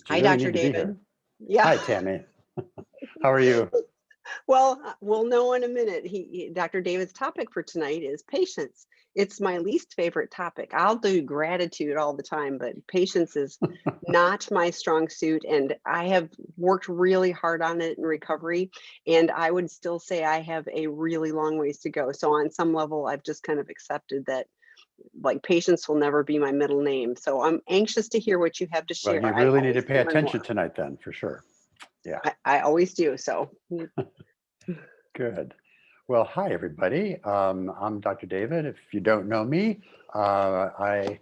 Do Hi, you really Dr. need to be here? David. Yeah. Hi, Tammy. How are you? Well, we'll know in a minute. Dr. David's topic for tonight is patience. It's my least favorite topic. I'll do gratitude all the time, but patience is not my strong suit. And I have worked really hard on it in recovery. And I would still say I have a really long ways to go. So on some level, I've just kind of accepted that like patience will never be my middle name. So I'm anxious to hear what you have to Well, share. you I really need to always pay learn attention more. tonight then, for sure. Yeah, I always do. So good. Well, hi, everybody. I'm Dr. David. If you don't know me, I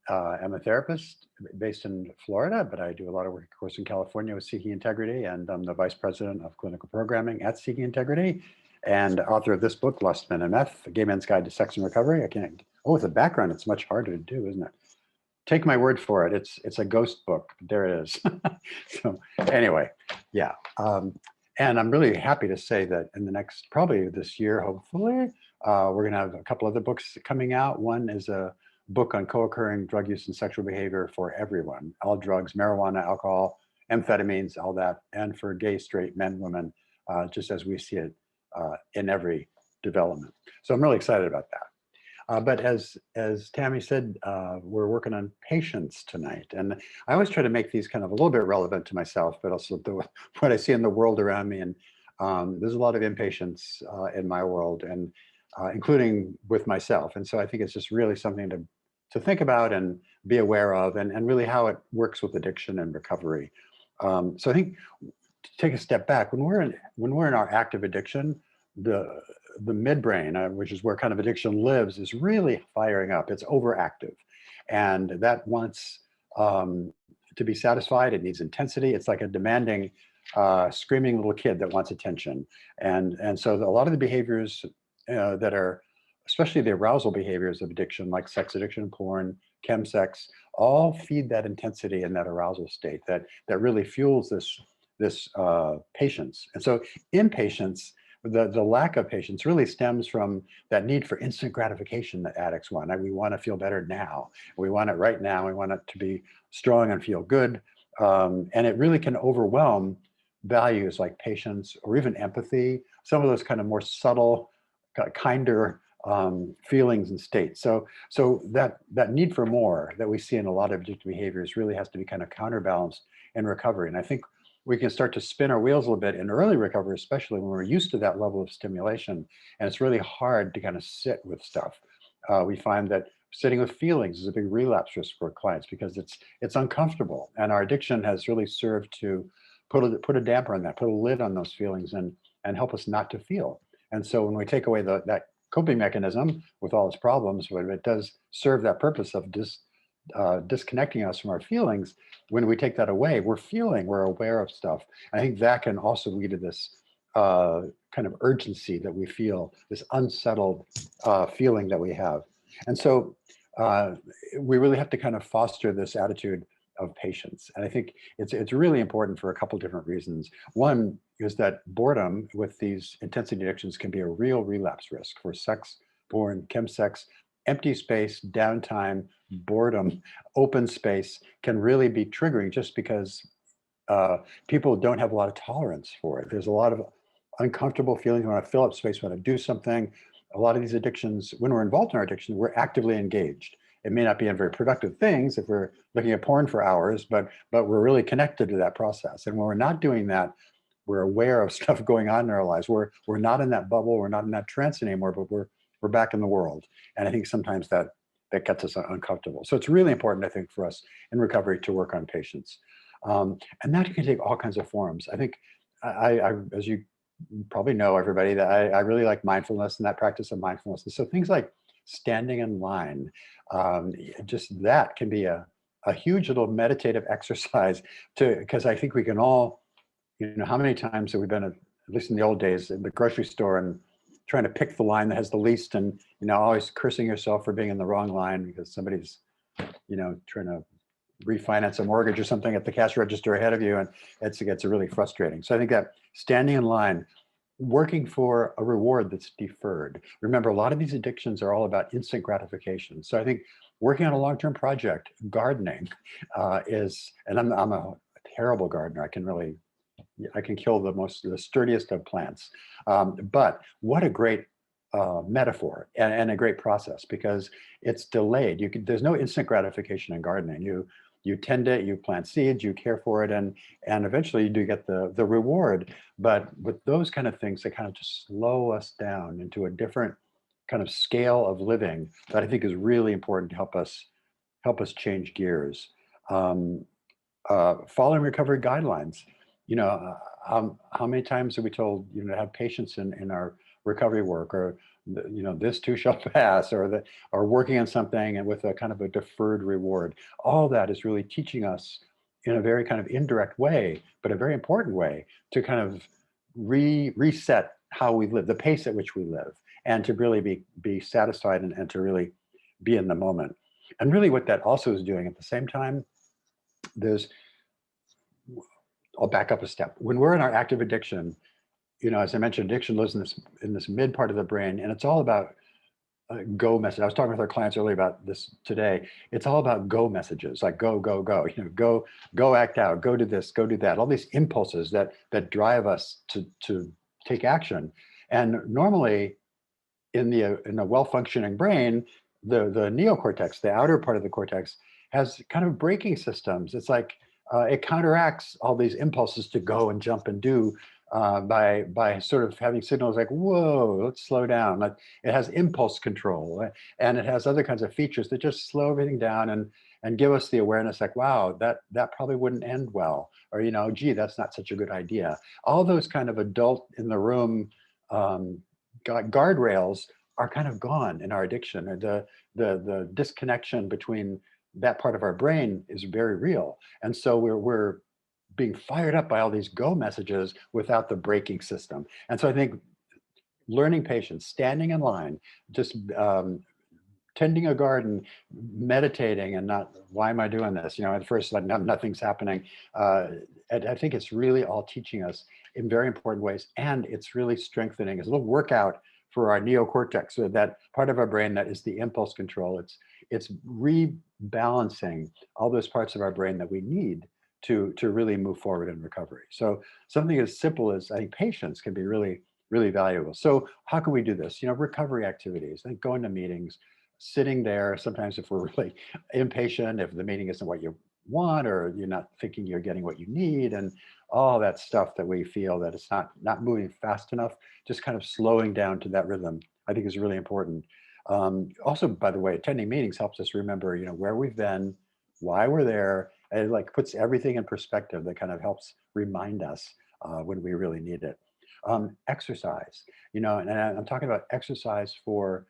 am a therapist based in Florida, but I do a lot of work, of course, in California with Seeking Integrity, and I'm the Vice President of Clinical Programming at Seeking Integrity and author of this book, Lust, Men, and Meth, A Gay Man's Guide to Sex and Recovery. With the background, it's much harder to do, isn't it? Take my word for it. It's a ghost book. There it is. So anyway, yeah. And I'm really happy to say that in the next, probably this year, hopefully, we're going to have a couple other books coming out. One is a book on co-occurring drug use and sexual behavior for everyone, all drugs, marijuana, alcohol, amphetamines, all that, and for gay, straight men, women, just as we see it in every development. So I'm really excited about that. But as Tammy said, we're working on patience tonight. And I always try to make these kind of a little bit relevant to myself, but also what I see in the world around me. And there's a lot of impatience in my world, and including with myself. And so I think it's just really something to think about and be aware of, and really how it works with addiction and recovery. So I think to take a step back, when we're in our active addiction, the midbrain, which is where kind of addiction lives, is really firing up. It's overactive, and that wants to be satisfied. It needs intensity. It's like a demanding, screaming little kid that wants attention. And so a lot of the behaviors that are, especially the arousal behaviors of addiction, like sex addiction, porn, chem sex, all feed that intensity and that arousal state that really fuels this patience. And so impatience, the lack of patience, really stems from that need for instant gratification that addicts want. We want to feel better now. We want it right now. We want it to be strong and feel good. And it really can overwhelm values like patience or even empathy, some of those kind of more subtle, kinder feelings and states. So that need for more that we see in a lot of addictive behaviors really has to be kind of counterbalanced in recovery. And I think we can start to spin our wheels a little bit in early recovery, especially when we're used to that level of stimulation. And it's really hard to kind of sit with stuff. We find that sitting with feelings is a big relapse risk for clients because it's uncomfortable. And our addiction has really served to put a damper on that, put a lid on those feelings, and help us not to feel. And so when we take away that coping mechanism with all its problems, but it does serve that purpose of disconnecting us from our feelings. When we take that away, we're aware of stuff. I think that can also lead to this kind of urgency that we feel, this unsettled feeling that we have. And so we really have to kind of foster this attitude of patience. And I think it's really important for a couple different reasons. One is that boredom with these intensity addictions can be a real relapse risk for sex, porn, chem sex. Empty space, downtime, boredom, open space can really be triggering just because people don't have a lot of tolerance for it. There's a lot of uncomfortable feelings. We want to fill up space, we want to do something. A lot of these addictions, when we're involved in our addiction, we're actively engaged. It may not be in very productive things if we're looking at porn for hours, but we're really connected to that process. And when we're not doing that, we're aware of stuff going on in our lives. We're not in that bubble, we're not in that trance anymore, but we're back in the world. And I think sometimes that gets us uncomfortable. So it's really important, I think, for us in recovery to work on patience. And that can take all kinds of forms. I think, I as you probably know, everybody, that I really like mindfulness and that practice of mindfulness. And so things like standing in line, just that can be a huge little meditative exercise because I think we can all, how many times have we been, at least in the old days, in the grocery store and trying to pick the line that has the least, and always cursing yourself for being in the wrong line because somebody's trying to refinance a mortgage or something at the cash register ahead of you, and it gets really frustrating. So I think that standing in line, working for a reward that's deferred. Remember, a lot of these addictions are all about instant gratification. So I think working on a long-term project, gardening, is, and I'm a terrible gardener. I can kill the sturdiest of plants. But what a great metaphor and a great process, because it's delayed. There's no instant gratification in gardening. You tend it, you plant seeds, you care for it, and eventually you do get the reward. But with those kind of things, they kind of just slow us down into a different kind of scale of living that I think is really important to help us change gears. Um, Following recovery guidelines. You know, how many times are we told, to have patience in our recovery work, or this too shall pass, or working on something and with a kind of a deferred reward. All that is really teaching us in a very kind of indirect way, but a very important way, to kind of reset how we live, the pace at which we live, and to really be satisfied and to really be in the moment. And really what that also is doing at the same time, there's I'll back up a step. When we're in our active addiction, as I mentioned, addiction lives in this mid part of the brain, and it's all about go message. I was talking with our clients earlier about this today. It's all about go messages, like go, go, go. Go act out, go do this, go do that. All these impulses that drive us to take action. And normally, in a well-functioning brain, the neocortex, the outer part of the cortex, has kind of braking systems. It's like it counteracts all these impulses to go and jump and do by sort of having signals like, whoa, let's slow down. Like, it has impulse control, and it has other kinds of features that just slow everything down and give us the awareness like, wow, that probably wouldn't end well, or gee, that's not such a good idea. All those kind of adult in the room guardrails are kind of gone in our addiction. Or the disconnection between that part of our brain is very real, and so we're being fired up by all these go messages without the braking system. And so I think learning patience, standing in line, just tending a garden, meditating, and not, why am I doing this? At first, like, nothing's happening. I think it's really all teaching us in very important ways, and it's really strengthening. It's a little workout for our neocortex, so that part of our brain that is the impulse control. It's rebalancing all those parts of our brain that we need to really move forward in recovery. So something as simple as, I think, patience can be really, really valuable. So how can we do this? Recovery activities, like going to meetings, sitting there. Sometimes if we're really impatient, if the meeting isn't what you want, or you're not thinking you're getting what you need, and all that stuff that we feel that it's not moving fast enough, just kind of slowing down to that rhythm, I think, is really important. Also, by the way, attending meetings helps us remember, where we've been, why we're there, and it like puts everything in perspective. That kind of helps remind us when we really need it. Exercise, and I'm talking about exercise for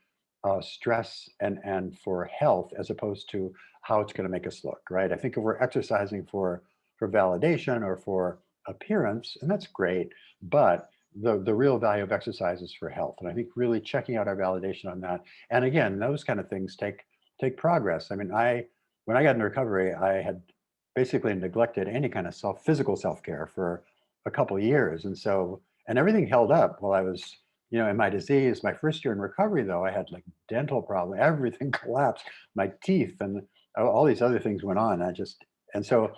stress and for health, as opposed to how it's going to make us look, right? I think if we're exercising for validation or for appearance, and that's great, but the real value of exercise is for health. And I think really checking out our validation on that. And again, those kind of things take progress. I mean, when I got in recovery, I had basically neglected any kind of physical self-care for a couple of years. And everything held up while I was, in my disease. My first year in recovery, though, I had like dental problems, everything collapsed, my teeth, and all these other things went on. And so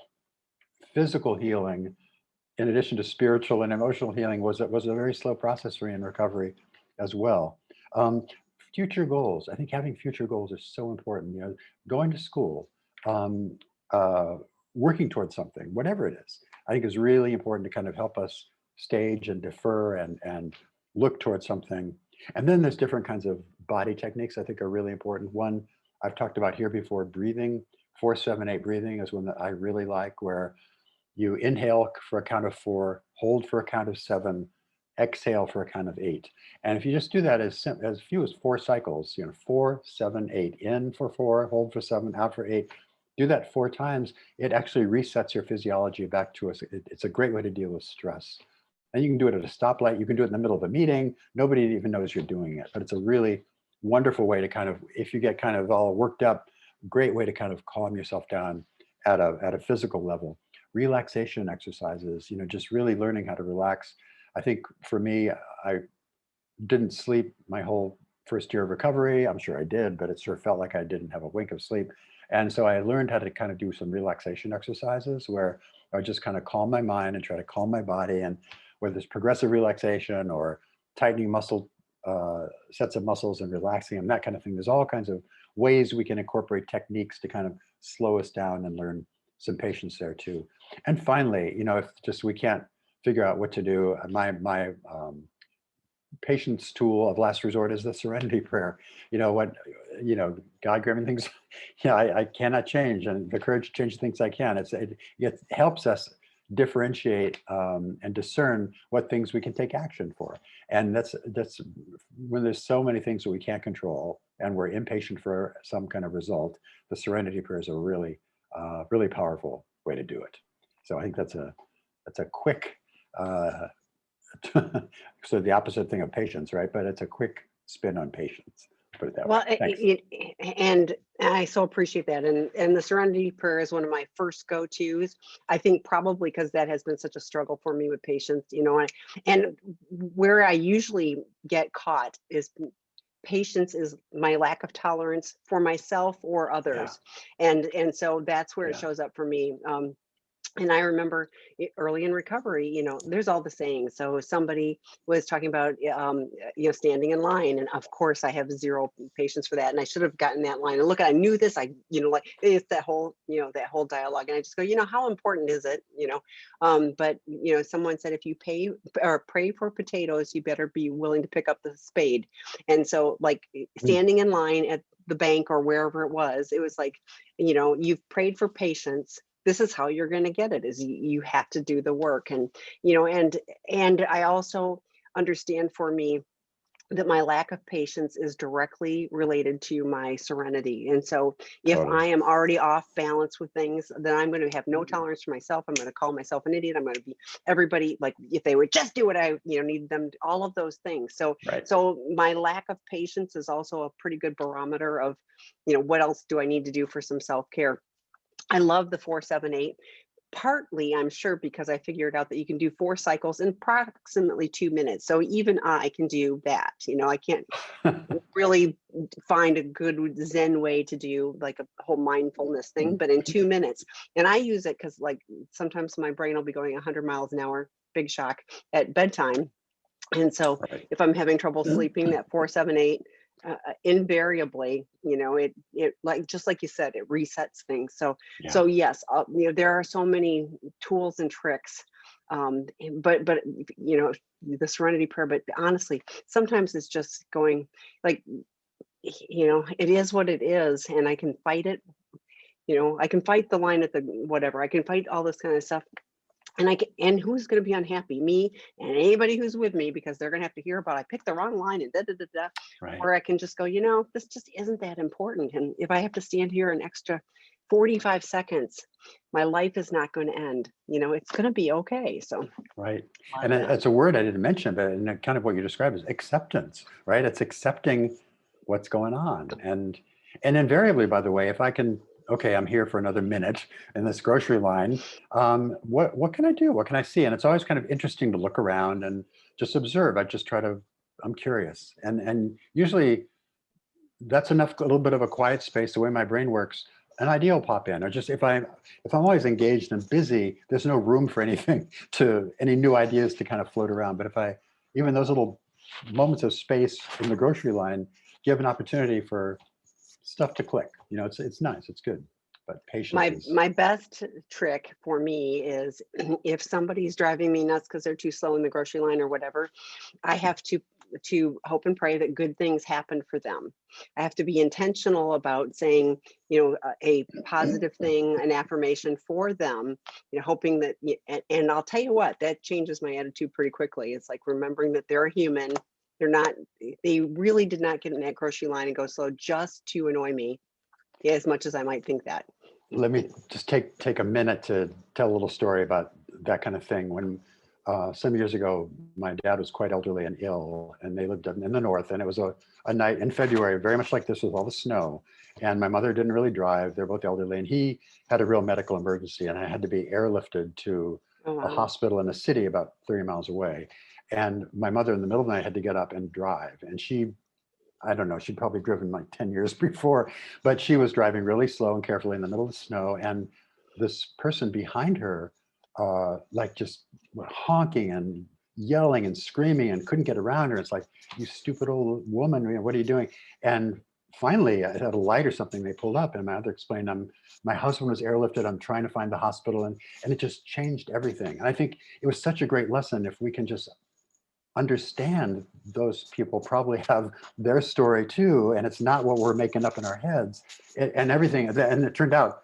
physical healing, in addition to spiritual and emotional healing, was a very slow process for me in recovery as well. Um, Future goals. I think having future goals is so important. Going to school, um, uh, working towards something, whatever it is, I think is really important to kind of help us stage and defer and look towards something. And then there's different kinds of body techniques I think are really important. One I've talked about here before, breathing. 4-7-8 breathing is one that I really like, where you inhale for a count of 4, hold for a count of 7, exhale for a count of 8. And if you just do that as few as 4 cycles, 4, 7, 8, in for 4, hold for 7, out for 8, do that 4 times, it actually resets your physiology back to us. It's a great way to deal with stress. And you can do it at a stoplight. You can do it in the middle of a meeting. Nobody even knows you're doing it. But it's a really wonderful way to kind of, if you get kind of all worked up, great way to kind of calm yourself down at a physical level. Relaxation exercises, just really learning how to relax. I think for me, I didn't sleep my whole first year of recovery. I'm sure I did, but it sure felt like I didn't have a wink of sleep. And so I learned how to kind of do some relaxation exercises where I would just kind of calm my mind and try to calm my body. And whether it's progressive relaxation or tightening sets of muscles and relaxing them, that kind of thing. There's all kinds of ways we can incorporate techniques to kind of slow us down and learn some patience there too. And finally, if just we can't figure out what to do, my patience tool of last resort is the Serenity Prayer. God granting things, I cannot change, and the courage to change the things I can. It helps us differentiate and discern what things we can take action for. And that's when there's so many things that we can't control and we're impatient for some kind of result, the Serenity Prayer is a really, really powerful way to do it. So I think that's a quick, so the opposite thing of patience, right? But it's a quick spin on patience. Put it that Well, way. Thanks. and I so appreciate that. And the Serenity Prayer is one of my first go-tos. I think probably because that has been such a struggle for me with patience, and where I usually get caught is patience is my lack of tolerance for myself or others. And so that's where it shows up for me. And I remember early in recovery, there's all the sayings. So somebody was talking about, standing in line. And of course I have zero patience for that. And I should have gotten that line. And look, I knew this, it's that whole dialogue. And I just go, how important is it? But someone said, if you pay or pray for potatoes, you better be willing to pick up the spade. And so like standing in line at the bank or wherever it was like, you've prayed for patience. This is how you're going to get it, is you have to do the work. And I also understand for me that my lack of patience is directly related to my serenity. And so if I am already off balance with things, then I'm going to have no tolerance for myself. I'm going to call myself an idiot. I'm going to be everybody, like if they would just do what I need them, all of those things. So my lack of patience is also a pretty good barometer of what else do I need to do for some self-care. I love the 4-7-8, partly I'm sure because I figured out that you can do 4 cycles in approximately 2 minutes. So even I can do that. I can't really find a good Zen way to do like a whole mindfulness thing, but in 2 minutes. And I use it because like sometimes my brain will be going 100 miles an hour, big shock, at bedtime. And so if I'm having trouble sleeping, that 4-7-8, invariably, it like, just like you said, it resets things. So yes, there are so many tools and tricks, but the Serenity Prayer, but honestly, sometimes it's just going like, it is what it is, and I can fight it. I can fight the line at the whatever. I can fight all this kind of stuff. And who's going to be unhappy? Me and anybody who's with me, because they're going to have to hear about I picked the wrong line and da da da da. Or I can just go, this just isn't that important. And if I have to stand here an extra 45 seconds, my life is not going to end. It's going to be okay. So and it's a word I didn't mention, but kind of what you described is acceptance, right? It's accepting what's going on, and invariably, by the way, if I can. Okay, I'm here for another minute in this grocery line. What can I do? What can I see? And it's always kind of interesting to look around and just observe. I'm curious. And usually that's enough, a little bit of a quiet space, the way my brain works, an idea will pop in. Or just if I'm always engaged and busy, there's no room for any new ideas to kind of float around. But even those little moments of space in the grocery line give an opportunity for stuff to click. It's nice, it's good, but patience my best trick for me is if somebody's driving me nuts because they're too slow in the grocery line or whatever, I have to hope and pray that good things happen for them. I have to be intentional about saying, a positive thing, an affirmation for them, hoping that, and I'll tell you what, that changes my attitude pretty quickly. It's like remembering that they're a human. They really did not get in that grocery line and go slow just to annoy me, as much as I might think that. Let me just take a minute to tell a little story about that kind of thing. When some years ago, my dad was quite elderly and ill, and they lived in the north, and it was a night in February, very much like this with all the snow. And my mother didn't really drive. They're both elderly, and he had a real medical emergency, and I had to be airlifted to a hospital in a city about 30 miles away. And my mother in the middle of the night had to get up and drive. And she I don't know, she'd probably driven like 10 years before, but she was driving really slow and carefully in the middle of the snow. And this person behind her, like just honking and yelling and screaming and couldn't get around her. It's like, you stupid old woman, what are you doing? And finally, at a light or something, they pulled up and my mother explained, my husband was airlifted, I'm trying to find the hospital. And it just changed everything. And I think it was such a great lesson if we can just understand those people probably have their story too, and it's not what we're making up in our heads and everything. And it turned out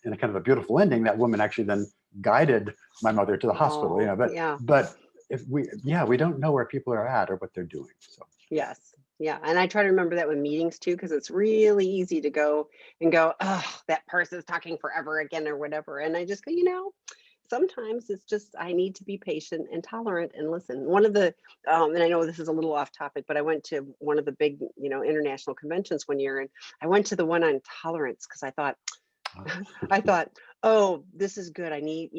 in a kind of a beautiful ending, that woman actually then guided my mother to the hospital, Oh, yeah. but if we don't know where people are at or what they're doing. So Yes. Yeah. And I try to remember that with meetings too, because it's really easy to go, oh, that person's talking forever again or whatever. And I just go, sometimes it's just I need to be patient and tolerant and listen. One of the and I know this is a little off topic, but I went to one of the big, international conventions one year, and I went to the one on tolerance because I thought, oh, this is good. I need,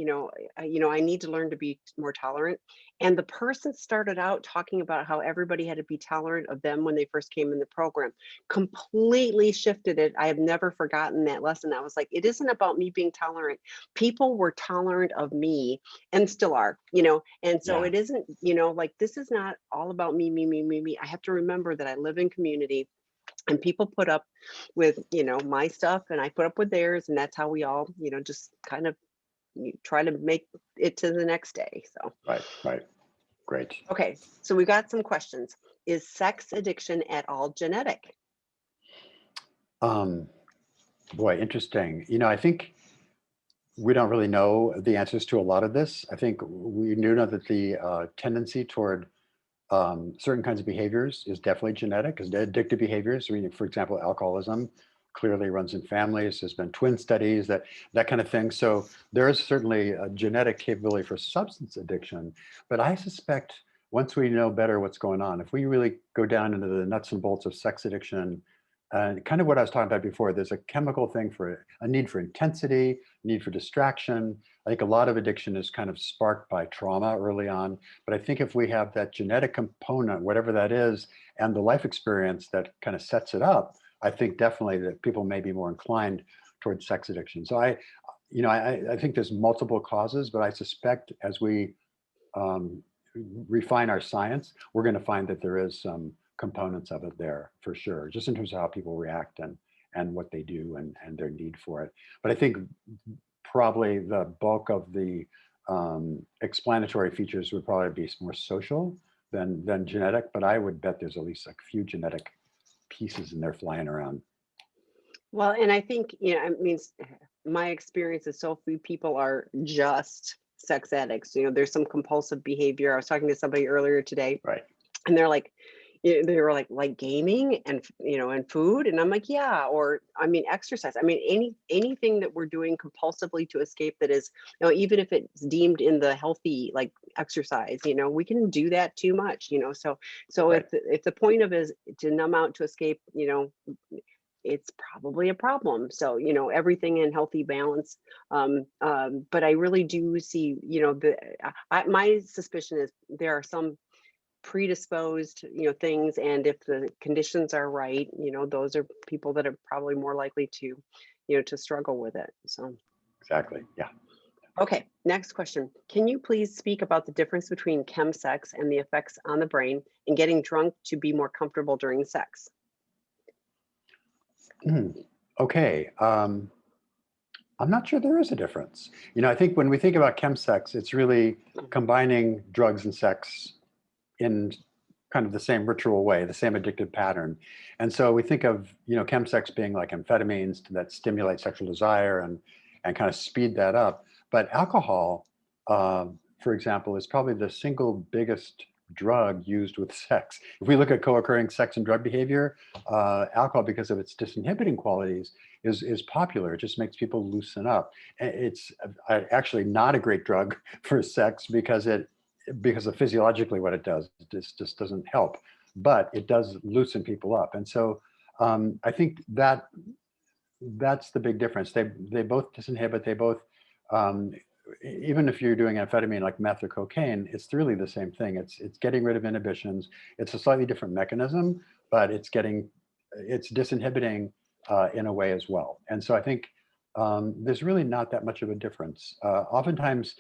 I need to learn to be more tolerant. And the person started out talking about how everybody had to be tolerant of them when they first came in the program. Completely shifted it. I have never forgotten that lesson. I was like, it isn't about me being tolerant. People were tolerant of me and still are, And so yeah, it isn't, like this is not all about me, me, me, me, me. I have to remember that I live in community and people put up with my stuff and I put up with theirs, and that's how we all just kind of try to make it to the next day. So right, great. okay, so we got some questions. Is sex addiction at all genetic? um Boy, interesting. I think we don't really know the answers to a lot of this. I think we do know that the tendency toward certain kinds of behaviors is definitely genetic, because addictive behaviors, for example, alcoholism clearly runs in families. There's been twin studies, that kind of thing. So there is certainly a genetic capability for substance addiction. But I suspect once we know better what's going on, if we really go down into the nuts and bolts of sex addiction, and kind of what I was talking about before, there's a chemical thing for a need for intensity, need for distraction. I think a lot of addiction is kind of sparked by trauma early on. But I think if we have that genetic component, whatever that is, and the life experience that kind of sets it up, I think definitely that people may be more inclined towards sex addiction. So I think there's multiple causes, but I suspect as we um, refine our science, we're going to find that there is some components of it there for sure, just in terms of how people react and what they do and their need for it. But I think probably the bulk of the explanatory features would probably be more social than genetic, but I would bet there's at least a few genetic pieces in there flying around. Well, and I think it means my experience is so few people are just sex addicts. There's some compulsive behavior. I was talking to somebody earlier today, Right. and they're like, they were like gaming and and food, and I'm like, yeah, or I mean exercise. I mean anything that we're doing compulsively to escape that is, even if it's deemed in the healthy like exercise, we can do that too much, so Right. if the point of it is to numb out to escape, it's probably a problem. So, everything in healthy balance. But I really do see, my suspicion is there are some predisposed, things, and if the conditions are right, those are people that are probably more likely to, to struggle with it. So, Exactly. Yeah. okay, next question. Can you please speak about the difference between chem sex and the effects on the brain and getting drunk to be more comfortable during sex? Okay. I'm not sure there is a difference. I think when we think about chemsex, it's really combining drugs and sex in kind of the same ritual way, the same addictive pattern. And so we think of, chemsex being like amphetamines that stimulate sexual desire and kind of speed that up. But alcohol, for example, is probably the single biggest drug used with sex. If we look at co-occurring sex and drug behavior, alcohol, because of its disinhibiting qualities, is popular. It just makes people loosen up. It's actually not a great drug for sex because of physiologically what it does. It just doesn't help, but it does loosen people up. And so I think that's the big difference. They both disinhibit. They both um, even if you're doing amphetamine like meth or cocaine, it's really the same thing. It's getting rid of inhibitions. It's a slightly different mechanism, but it's disinhibiting in a way as well. And so I think there's really not that much of a difference. Oftentimes,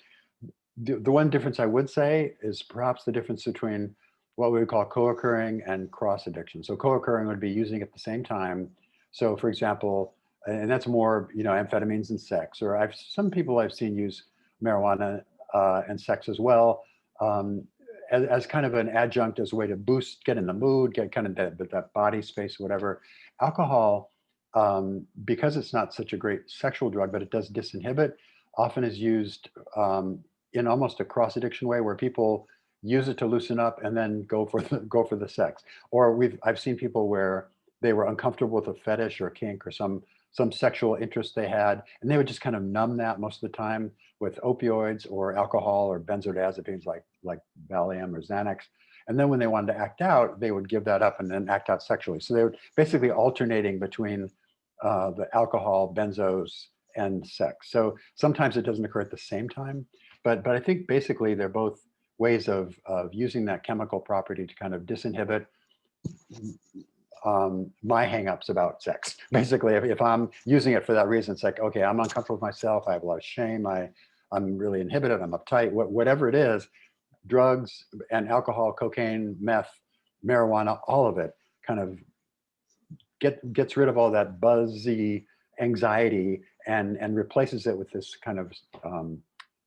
the one difference I would say is perhaps the difference between what we would call co-occurring and cross addiction. So co-occurring would be using at the same time. So for example, and that's more, amphetamines and sex, or some people I've seen use marijuana and sex as well, as kind of an adjunct, as a way to get in the mood, get kind of that body space, whatever. Alcohol, because it's not such a great sexual drug, but it does disinhibit, often is used in almost a cross addiction way, where people use it to loosen up and then go for the sex. Or I've seen people where they were uncomfortable with a fetish or a kink or some sexual interest they had, and they would just kind of numb that most of the time with opioids or alcohol or benzodiazepines like Valium or Xanax. And then when they wanted to act out, they would give that up and then act out sexually. So they were basically alternating between the alcohol, benzos, and sex. So sometimes it doesn't occur at the same time, but I think basically they're both ways of using that chemical property to kind of disinhibit my hangups about sex. Basically, if I'm using it for that reason, it's like, okay, I'm uncomfortable with myself. I have a lot of shame. I'm really inhibited. I'm uptight. Whatever it is, drugs and alcohol, cocaine, meth, marijuana, all of it kind of gets rid of all that buzzy anxiety and replaces it with this kind of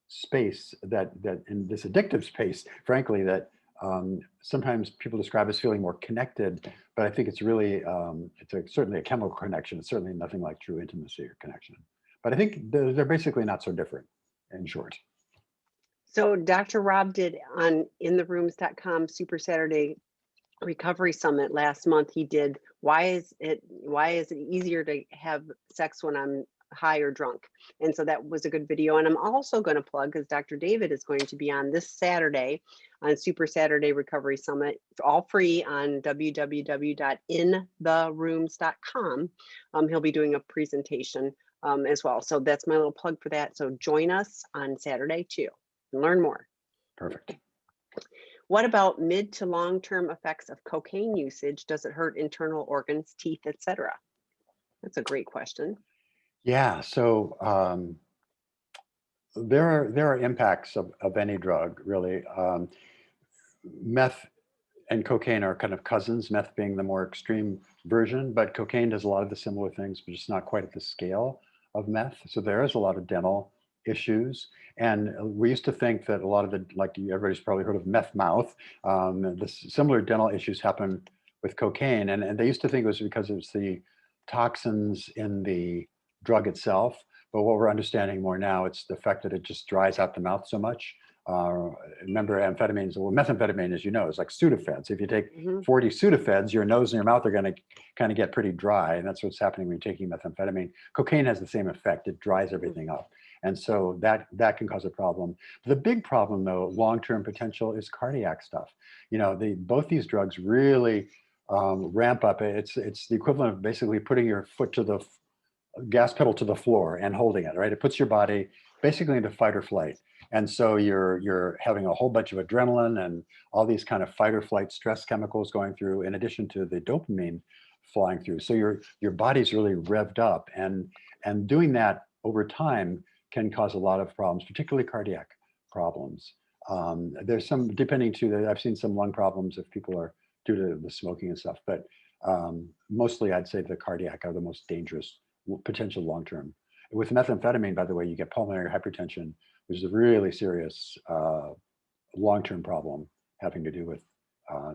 space that in this addictive space, frankly, that sometimes people describe as feeling more connected, but I think it's really, certainly a chemical connection. It's certainly nothing like true intimacy or connection. But I think they're basically not so different, in short. So Dr. Rob did on intherooms.com Super Saturday Recovery Summit last month. He did, why is it easier to have sex when I'm high or drunk? And so that was a good video. And I'm also going to plug, because Dr. David is going to be on this Saturday on Super Saturday Recovery Summit. It's all free on www.intherooms.com. He'll be doing a presentation as well. So that's my little plug for that. So join us on Saturday too and learn more. Perfect. What about mid to long-term effects of cocaine usage? Does it hurt internal organs, teeth, etc.? That's a great question. Yeah, so there are impacts of any drug, really. Meth and cocaine are kind of cousins, meth being the more extreme version, but cocaine does a lot of the similar things, but just not quite at the scale of meth. So there is a lot of dental issues. And we used to think that a lot of everybody's probably heard of meth mouth. The similar dental issues happen with cocaine. And they used to think it was because it's the toxins in the drug itself. But what we're understanding more now, it's the fact that it just dries out the mouth so much. Remember amphetamines, well, methamphetamine, as you know, is like Sudafeds. If you take 40 Sudafeds, your nose and your mouth are going to kind of get pretty dry. And that's what's happening when you're taking methamphetamine. Cocaine has the same effect. It dries everything up. And so that can cause a problem. The big problem, though, long-term potential, is cardiac stuff. Both these drugs really ramp up. It's the equivalent of basically putting your foot to the gas pedal to the floor and holding it, right? It puts your body basically into fight or flight. And so you're having a whole bunch of adrenaline and all these kind of fight or flight stress chemicals going through, in addition to the dopamine flying through. So your body's really revved up, and doing that over time can cause a lot of problems, particularly cardiac problems. There's some, depending to I've seen some lung problems if people are due to the smoking and stuff, but mostly I'd say the cardiac are the most dangerous potential long-term. With methamphetamine, by the way, you get pulmonary hypertension, which is a really serious long-term problem having to do with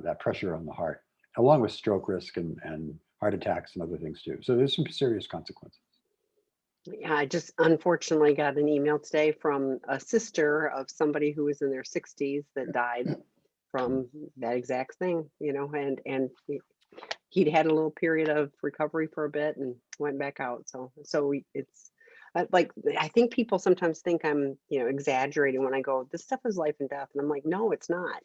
that pressure on the heart, along with stroke risk and heart attacks and other things too. So there's some serious consequences. Yeah, I just unfortunately got an email today from a sister of somebody who was in their 60s that died from that exact thing, and he'd had a little period of recovery for a bit and went back out. So it's like, I think people sometimes think I'm, exaggerating when I go, this stuff is life and death. And I'm like, no, it's not.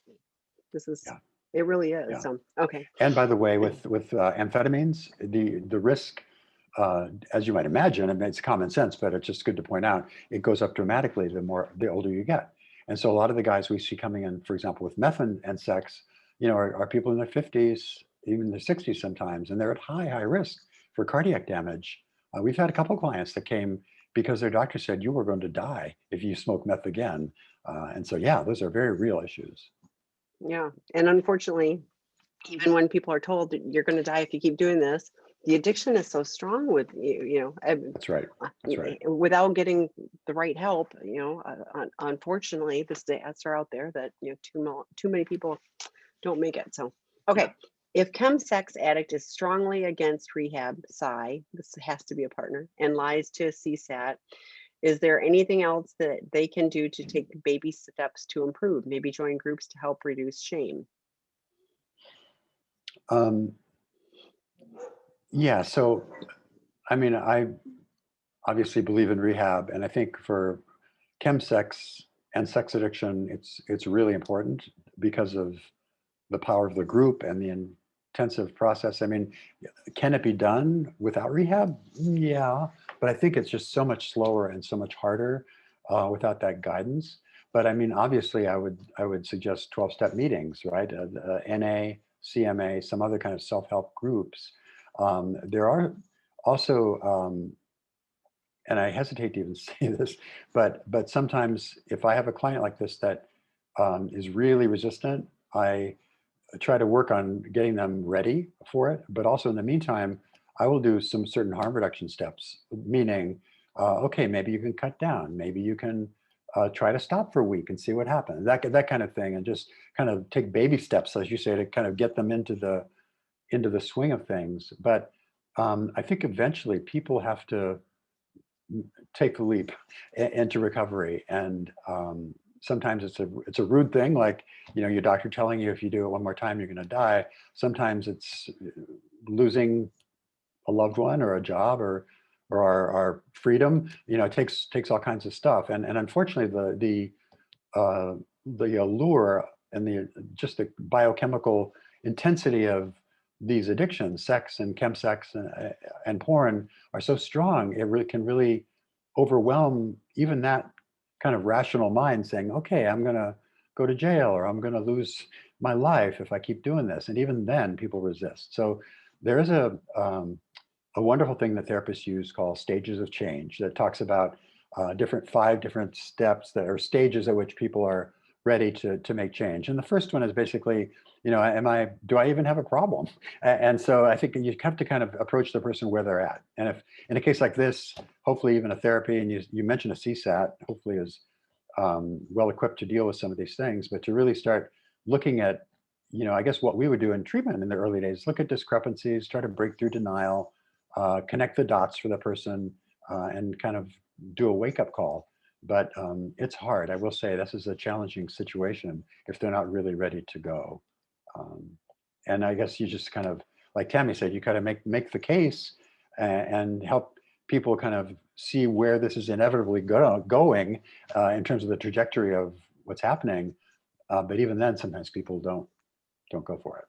This is, it really is. Yeah. So, okay. And by the way, with amphetamines, the risk, as you might imagine, it's common sense, but it's just good to point out, it goes up dramatically the older you get. And so a lot of the guys we see coming in, for example, with meth and sex, are people in their 50s, even their 60s sometimes, and they're at high risk for cardiac damage. We've had a couple of clients that came because their doctor said you were going to die if you smoke meth again. And so, yeah, those are very real issues. Yeah. And unfortunately, even when people are told that you're going to die if you keep doing this, the addiction is so strong with That's right. That's right. without getting the right help. Unfortunately, the stats are out there that too many people don't make it. So, okay, Yeah. if Chem sex addict is strongly against rehab, psi, this has to be a partner, and lies to CSAT, is there anything else that they can do to take baby steps to improve? Maybe join groups to help reduce shame. Yeah. So, I mean, I obviously believe in rehab, and I think for chemsex and sex addiction, it's really important because of the power of the group and the intensive process. I mean, can it be done without rehab? Yeah, but I think it's just so much slower and so much harder without that guidance. But I mean, obviously, I would suggest 12-step meetings, right? NA, CMA, some other kind of self-help groups. There are also and I hesitate to even say this, but sometimes if I have a client like this that is really resistant, I try to work on getting them ready for it. But also in the meantime, I will do some certain harm reduction steps, meaning, okay, maybe you can cut down, maybe you can try to stop for a week and see what happens, that kind of thing, and just kind of take baby steps, as you say, to kind of get them into the swing of things. But I think eventually people have to take the leap into recovery. And sometimes it's a rude thing, like your doctor telling you if you do it one more time you're going to die. Sometimes it's losing a loved one or a job or our freedom. It takes all kinds of stuff. And unfortunately the allure and the biochemical intensity of these addictions, sex and chemsex and porn, are so strong. It really can really overwhelm even that kind of rational mind, saying, okay, I'm going to go to jail or I'm going to lose my life if I keep doing this. And even then people resist. So there is a wonderful thing that therapists use called stages of change that talks about 5 different steps that are stages at which people are ready to make change. And the first one is basically, do I even have a problem? And so I think you have to kind of approach the person where they're at. And if in a case like this, hopefully even a therapy, and you mentioned a CSAT, hopefully is well equipped to deal with some of these things, but to really start looking at, I guess what we would do in treatment in the early days, look at discrepancies, try to break through denial, connect the dots for the person, and kind of do a wake-up call. But it's hard. I will say this is a challenging situation if they're not really ready to go. And I guess you just kind of, like Tammy said, you kind of make the case and help people kind of see where this is inevitably going in terms of the trajectory of what's happening. But even then, sometimes people don't go for it.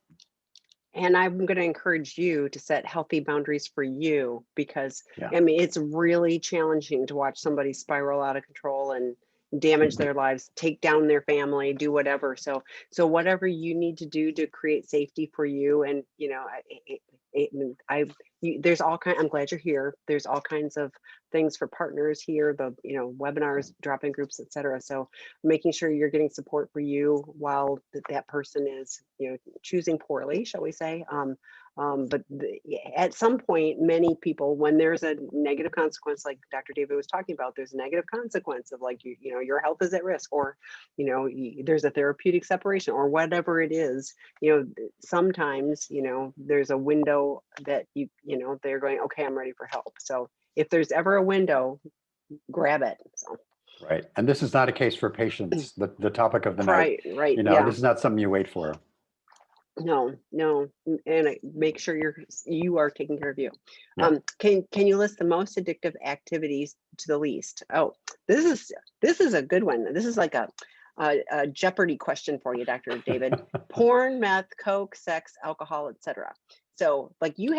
And I'm going to encourage you to set healthy boundaries for you, because Yeah. I mean, it's really challenging to watch somebody spiral out of control and damage their lives, take down their family, do whatever. So whatever you need to do to create safety for you. And there's all kind. I'm glad you're here. There's all kinds of things for partners here, the webinars, drop-in groups, etc. So making sure you're getting support for you while that person is choosing poorly, shall we say. But at some point, many people, when there's a negative consequence, like Dr. David was talking about, there's a negative consequence of like your health is at risk, or there's a therapeutic separation, or whatever it is. Sometimes there's a window that they're going, okay, I'm ready for help. So if there's ever a window, grab it. So. Right. And this is not a case for patients, the topic of the night. Right. Yeah. This is not something you wait for. No. And make sure you are taking care of you. Yeah. Can you list the most addictive activities to the least? Oh, this is a good one. This is like a Jeopardy question for you, Dr. David. Porn, meth, coke, sex, alcohol, etc. So like he's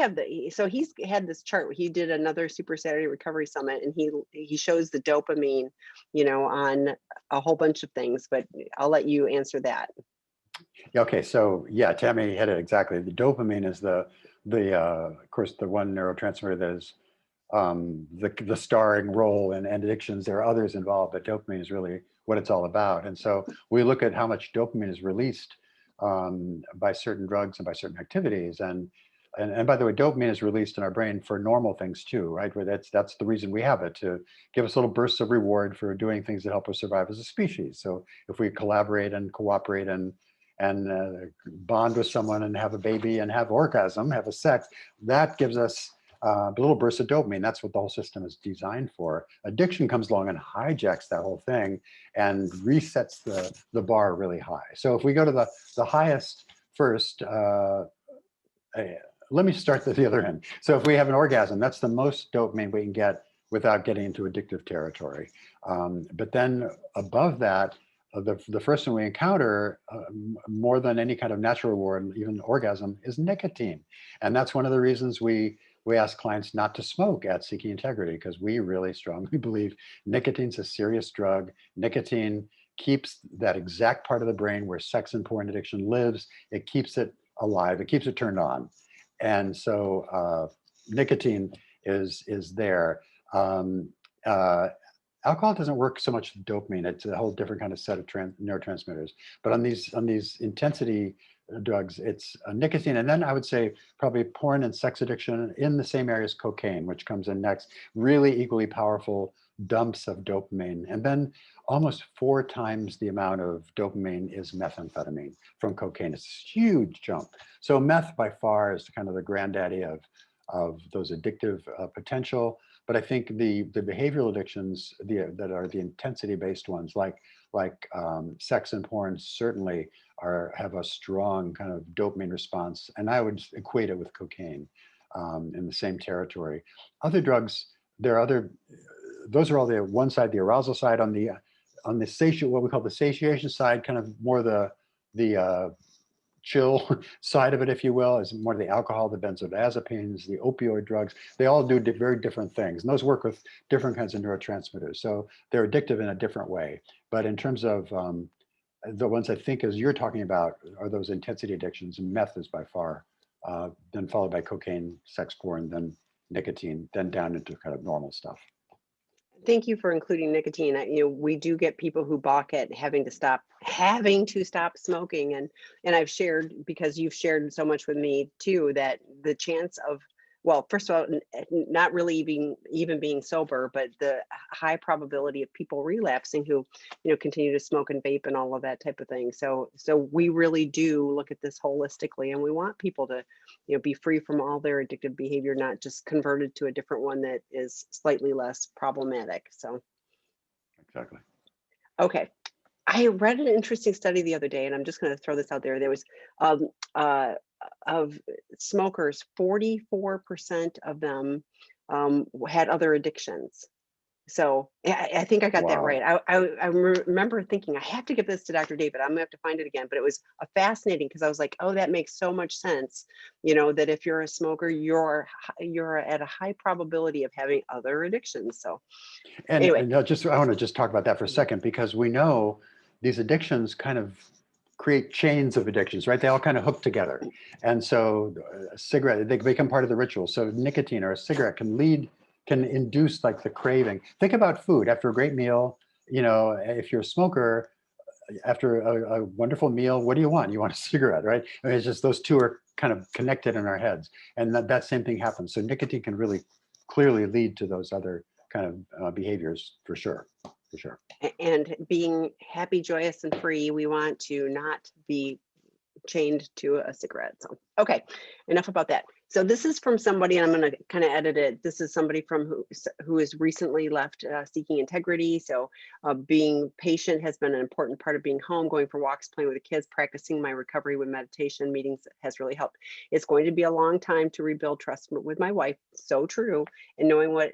had this chart. He did another Super Saturday Recovery Summit, and he shows the dopamine, on a whole bunch of things, but I'll let you answer that. Yeah, okay, so yeah, Tammy hit it exactly. The dopamine is of course, the one neurotransmitter that is the starring role in addictions. There are others involved, but dopamine is really what it's all about. And so we look at how much dopamine is released by certain drugs and by certain activities. And by the way, dopamine is released in our brain for normal things too, right? Where that's the reason we have it, to give us little bursts of reward for doing things that help us survive as a species. So if we collaborate and cooperate and bond with someone and have a baby and have orgasm, have a sex, that gives us a little burst of dopamine. That's what the whole system is designed for. Addiction comes along and hijacks that whole thing and resets the bar really high. So if we go to the highest first, let me start at the other end. So if we have an orgasm, that's the most dopamine we can get without getting into addictive territory. But then above that, the first one we encounter more than any kind of natural reward, even orgasm, is nicotine. And that's one of the reasons we ask clients not to smoke at Seeking Integrity, because we really strongly believe nicotine's a serious drug. Nicotine keeps that exact part of the brain where sex and porn addiction lives. It keeps it alive. It keeps it turned on. And so nicotine is there. Alcohol doesn't work so much with dopamine. It's a whole different kind of set of neurotransmitters. But on these intensity drugs, it's nicotine. And then I would say probably porn and sex addiction in the same area as cocaine, which comes in next. Really equally powerful dumps of dopamine. And then almost 4 times the amount of dopamine is methamphetamine from cocaine. It's a huge jump. So meth by far is kind of the granddaddy of those addictive potential. But I think the behavioral addictions that are the intensity-based ones, like sex and porn, certainly have a strong kind of dopamine response. And I would equate it with cocaine in the same territory. Other drugs, those are all the one side, the arousal side. On the what we call the satiation side, kind of more the chill side of it, if you will, is more the alcohol, the benzodiazepines, the opioid drugs. They all do very different things. And those work with different kinds of neurotransmitters. So they're addictive in a different way. But in terms of the ones I think as you're talking about are those intensity addictions, and meth is by far, then followed by cocaine, sex, porn, then nicotine, then down into kind of normal stuff. Thank you for including nicotine. We do get people who balk at having to stop smoking, and I've shared, because you've shared so much with me too, that the chance of, well, first of all, not really even being sober, but the high probability of people relapsing who, continue to smoke and vape and all of that type of thing. So we really do look at this holistically, and we want people to, be free from all their addictive behavior, not just converted to a different one that is slightly less problematic. So, Exactly. okay. I read an interesting study the other day, and I'm just going to throw this out there. There was um, uh, of smokers, 44% of them had other addictions. So I think I got that right. Wow. I remember thinking, I have to give this to Dr. David. I'm gonna have to find it again. But it was a fascinating, because I was like, oh, that makes so much sense. That if you're a smoker, you're at a high probability of having other addictions. So anyway. And I want to just talk about that for a second, because we know these addictions kind of create chains of addictions, right? They all kind of hook together. And so a cigarette, they become part of the ritual. So nicotine or a cigarette can induce like the craving. Think about food after a great meal. If you're a smoker, after a wonderful meal, what do you want? You want a cigarette, right? I mean, it's just those two are kind of connected in our heads. And that same thing happens. So nicotine can really clearly lead to those other kind of behaviors for sure. And being happy, joyous, and free, we want to not be chained to a cigarette. So, okay, enough about that. So this is from somebody, and I'm going to kind of edit it. This is somebody who has recently left Seeking Integrity. So being patient has been an important part of being home, going for walks, playing with the kids, practicing my recovery with meditation meetings has really helped. It's going to be a long time to rebuild trust with my wife. So true. And knowing what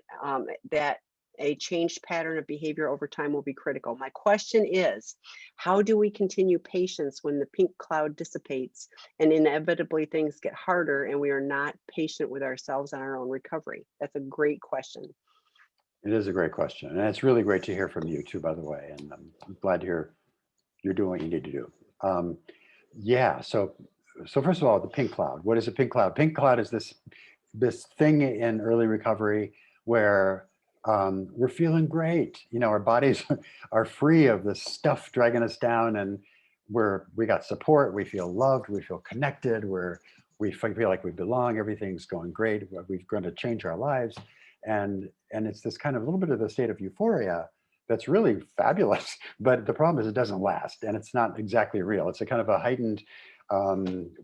that a changed pattern of behavior over time will be critical. My question is, how do we continue patience when the pink cloud dissipates and inevitably things get harder and we are not patient with ourselves and our own recovery? That's a great question. It is a great question. And it's really great to hear from you too, by the way. And I'm glad to hear you're doing what you need to do. Yeah. So first of all, the pink cloud. What is a pink cloud? Pink cloud is this thing in early recovery where we're feeling great. Our bodies are free of the stuff dragging us down, and we got support. We feel loved. We feel connected. We feel like we belong. Everything's going great. We're going to change our lives, and it's this kind of a little bit of the state of euphoria that's really fabulous. But the problem is it doesn't last, and it's not exactly real. It's a kind of a heightened.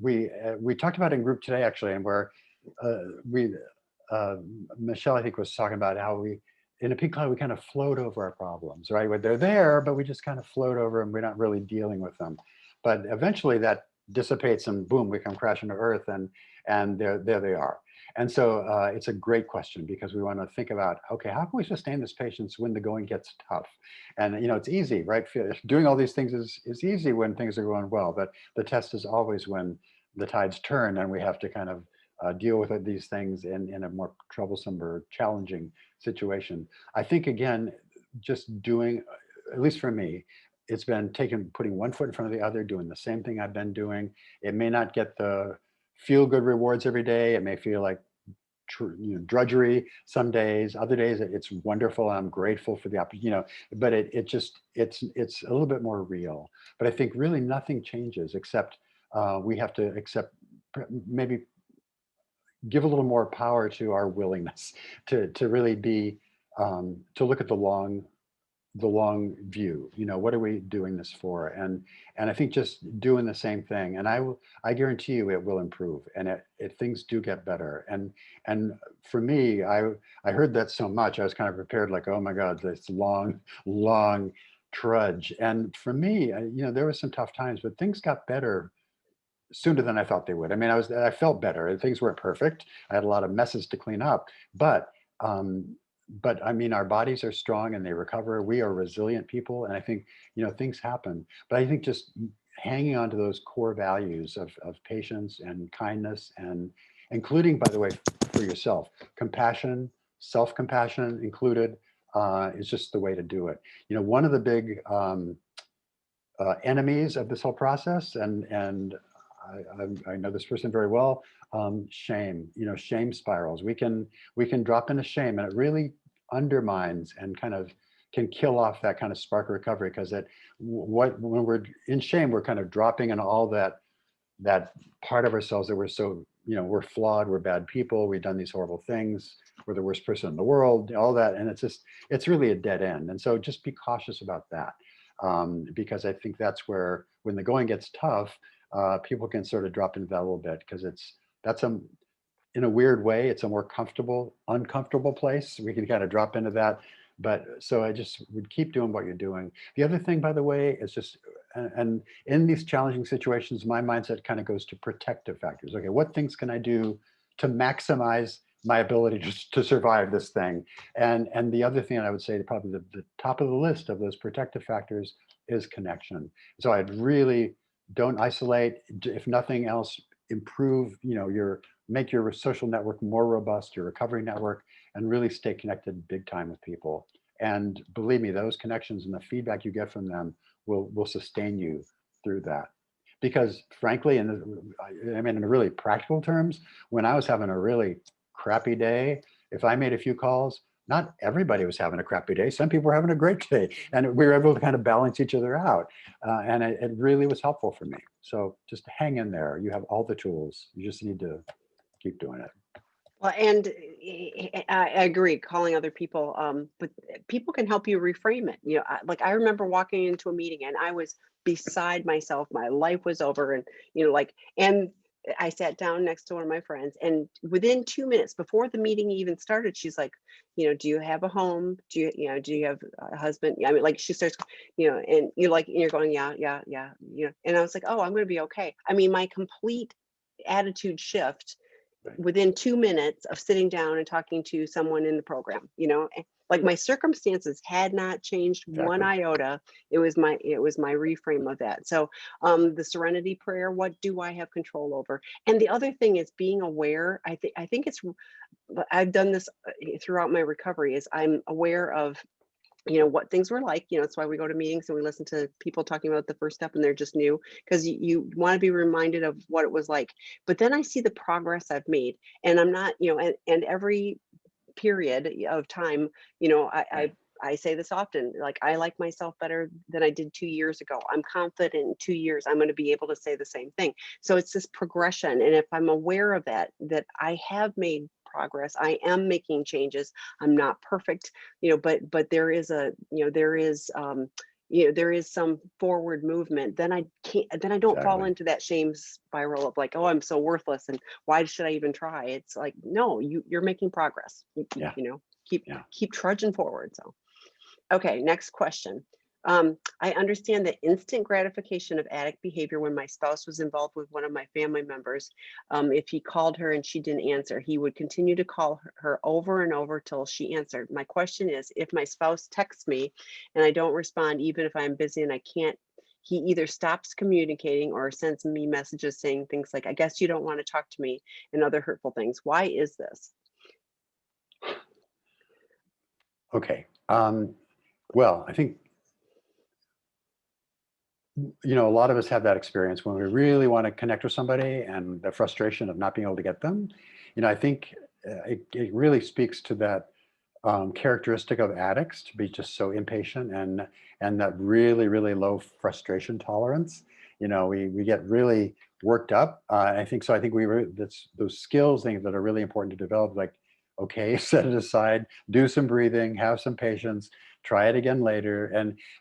We talked about in group today actually, and where we Michelle, I think, was talking about how in a pink cloud, we kind of float over our problems, right? Where they're there, but we just kind of float over them. We're not really dealing with them. But eventually that dissipates and boom, we come crashing to earth, and there they are. And so it's a great question, because we want to think about, okay, how can we sustain this patience when the going gets tough? And it's easy, right? Doing all these things is easy when things are going well, but the test is always when the tides turn and we have to kind of deal with these things in a more troublesome or challenging situation. I think, again, just doing, at least for me, it's been putting one foot in front of the other, doing the same thing I've been doing. It may not get the feel good rewards every day. It may feel like drudgery some days. Other days it's wonderful. I'm grateful for the opportunity, but it's a little bit more real. But I think really nothing changes except we have to accept, maybe give a little more power to our willingness to really be to look at the long view. What are we doing this for? And I think just doing the same thing, and I guarantee you it will improve, and things do get better. And for me, I heard that so much, I was kind of prepared, like, oh my God, this long trudge. And for me, there were some tough times, but things got better sooner than I thought they would. I mean, I felt better. Things weren't perfect. I had a lot of messes to clean up, but um, I mean, our bodies are strong and they recover. We are resilient people, and I think things happen. But I think just hanging on to those core values of patience and kindness, and including, by the way, for yourself, compassion, self-compassion included, is just the way to do it. One of the big enemies of this whole process, and I know this person very well. Shame, shame spirals. We can drop into shame, and it really undermines and kind of can kill off that kind of spark of recovery, because when we're in shame, we're kind of dropping in all that part of ourselves that we're so, we're flawed, we're bad people, we've done these horrible things, we're the worst person in the world, all that. And it's really a dead end. And so just be cautious about that, because I think that's where, when the going gets tough, people can sort of drop into that a little bit, because in a weird way, it's a more uncomfortable place. We can kind of drop into that. But so I just would keep doing what you're doing. The other thing, by the way, is just, and in these challenging situations, my mindset kind of goes to protective factors. Okay, what things can I do to maximize my ability to survive this thing? And the other thing I would say, probably the top of the list of those protective factors, is connection. So I'd really, don't isolate. If nothing else, improve, make your social network more robust, your recovery network, and really stay connected big time with people. And believe me, those connections and the feedback you get from them will sustain you through that. Because frankly, I mean, in really practical terms, when I was having a really crappy day, if I made a few calls, not everybody was having a crappy day. Some people were having a great day, and we were able to kind of balance each other out. And it really was helpful for me. So just hang in there. You have all the tools. You just need to keep doing it. Well, and I agree, calling other people, but people can help you reframe it. Like I remember walking into a meeting and I was beside myself. My life was over, and and I sat down next to one of my friends, and within 2 minutes before the meeting even started, she's like, do you have a home? Do you have a husband? I mean, like she starts, and you're going, yeah, yeah, yeah, And I was like, oh, I'm going to be okay. I mean, my complete attitude shift within 2 minutes of sitting down and talking to someone in the program. Like my circumstances had not changed one Exactly. iota. It was my reframe of that. So the Serenity Prayer, what do I have control over? And the other thing is being aware. I think it's, I've done this throughout my recovery, is I'm aware of what things were like. That's why we go to meetings and we listen to people talking about the first step and they're just new, because you want to be reminded of what it was like. But then I see the progress I've made, and I'm not, and every period of time, Right. I say this often, like, I like myself better than I did 2 years ago. I'm confident in 2 years I'm going to be able to say the same thing. So it's this progression. And if I'm aware of that I have made progress, I am making changes. I'm not perfect, but there is some forward movement. Then I don't fall Exactly. into that shame spiral of like, oh, I'm so worthless and why should I even try? It's like, no, you're making progress. Yeah. Keep Yeah. keep trudging forward. So, okay, next question. I understand the instant gratification of addict behavior when my spouse was involved with one of my family members. If he called her and she didn't answer, he would continue to call her over and over till she answered. My question is, if my spouse texts me and I don't respond, even if I'm busy and I can't, he either stops communicating or sends me messages saying things like, I guess you don't want to talk to me, and other hurtful things. Why is this? Okay. Well, I think, a lot of us have that experience when we really want to connect with somebody and the frustration of not being able to get them. I think it really speaks to that characteristic of addicts to be just so impatient and that really, really low frustration tolerance. We get really worked up. I think so. I think that's those skills things that are really important to develop. Like, okay, set it aside, do some breathing, have some patience, try it again later.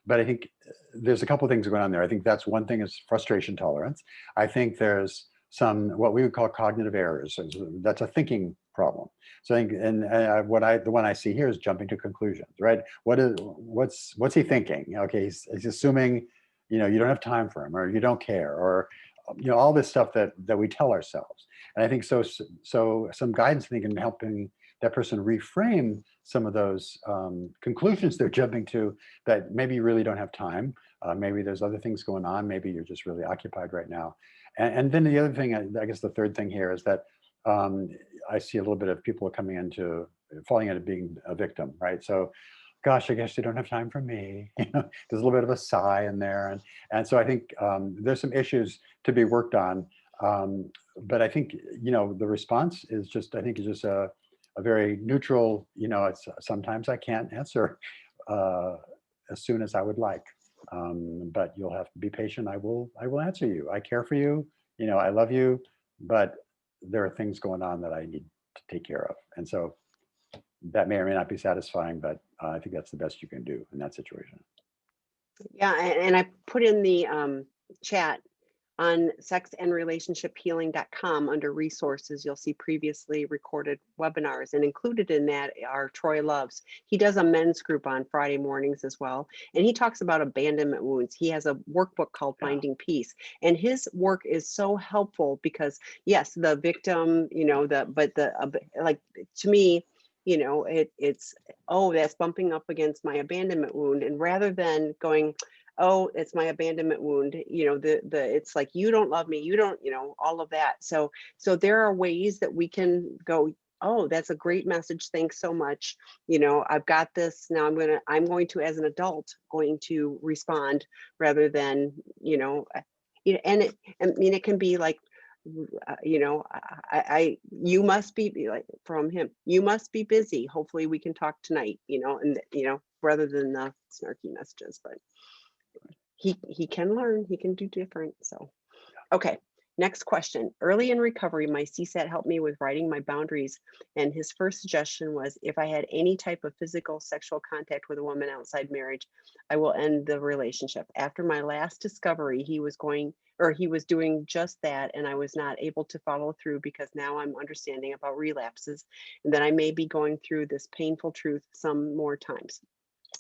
But I think there's a couple of things going on there. I think that's one thing is frustration tolerance. I think there's some what we would call cognitive errors. That's a thinking problem. So I think, and the one I see here is jumping to conclusions, right? What's he thinking? Okay, he's assuming, you don't have time for him, or you don't care, or all this stuff that we tell ourselves. And I think so some guidance I think in helping that person reframe some of those conclusions they're jumping to, that maybe you really don't have time. Maybe there's other things going on. Maybe you're just really occupied right now. And then the other thing, I guess the third thing here is that I see a little bit of people falling into being a victim, right? So, gosh, I guess you don't have time for me. There's a little bit of a sigh in there, and so I think there's some issues to be worked on. But I think the response is just, I think, is just a very neutral. It's sometimes I can't answer uh, as soon as I would like, but you'll have to be patient. I will answer you. I care for you. I love you, but there are things going on that I need to take care of. And so that may or may not be satisfying, but I think that's the best you can do in that situation. Yeah, and I put in the chat on sexandrelationshiphealing.com under resources. You'll see previously recorded webinars, and included in that are Troy Love's. He does a men's group on Friday mornings as well, and he talks about abandonment wounds. He has a workbook called Yeah. Finding Peace, and his work is so helpful because, yes, the victim, like, to me, it's, oh, that's bumping up against my abandonment wound, and rather than going, oh, it's my abandonment wound, it's like, you don't love me, you don't, all of that. So there are ways that we can go, oh, that's a great message, thanks so much, I've got this now. I'm going to, as an adult, going to respond rather than, and it can be like, you must be like, from him, you must be busy, hopefully we can talk tonight, and rather than the snarky messages. But he can learn, he can do different. So, okay, next question. Early in recovery, my CSAT helped me with writing my boundaries, and his first suggestion was, if I had any type of physical sexual contact with a woman outside marriage, I will end the relationship. After my last discovery, he was doing just that, and I was not able to follow through, because now I'm understanding about relapses and that I may be going through this painful truth some more times.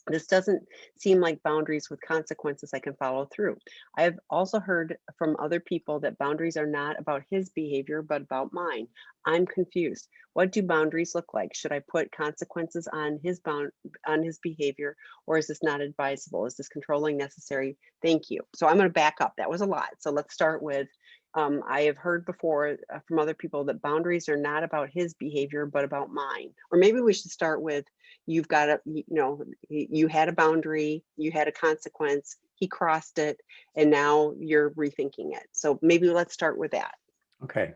This doesn't seem like boundaries with consequences I can follow through. I have also heard from other people that boundaries are not about his behavior, but about mine. I'm confused. What do boundaries look like? Should I put consequences on his behavior, or is this not advisable? Is this controlling necessary? Thank you. So I'm going to back up. That was a lot. So let's start with, I have heard before from other people that boundaries are not about his behavior, but about mine. Or maybe we should start with, you've got a, you had a boundary, you had a consequence, he crossed it, and now you're rethinking it. So maybe let's start with that. Okay.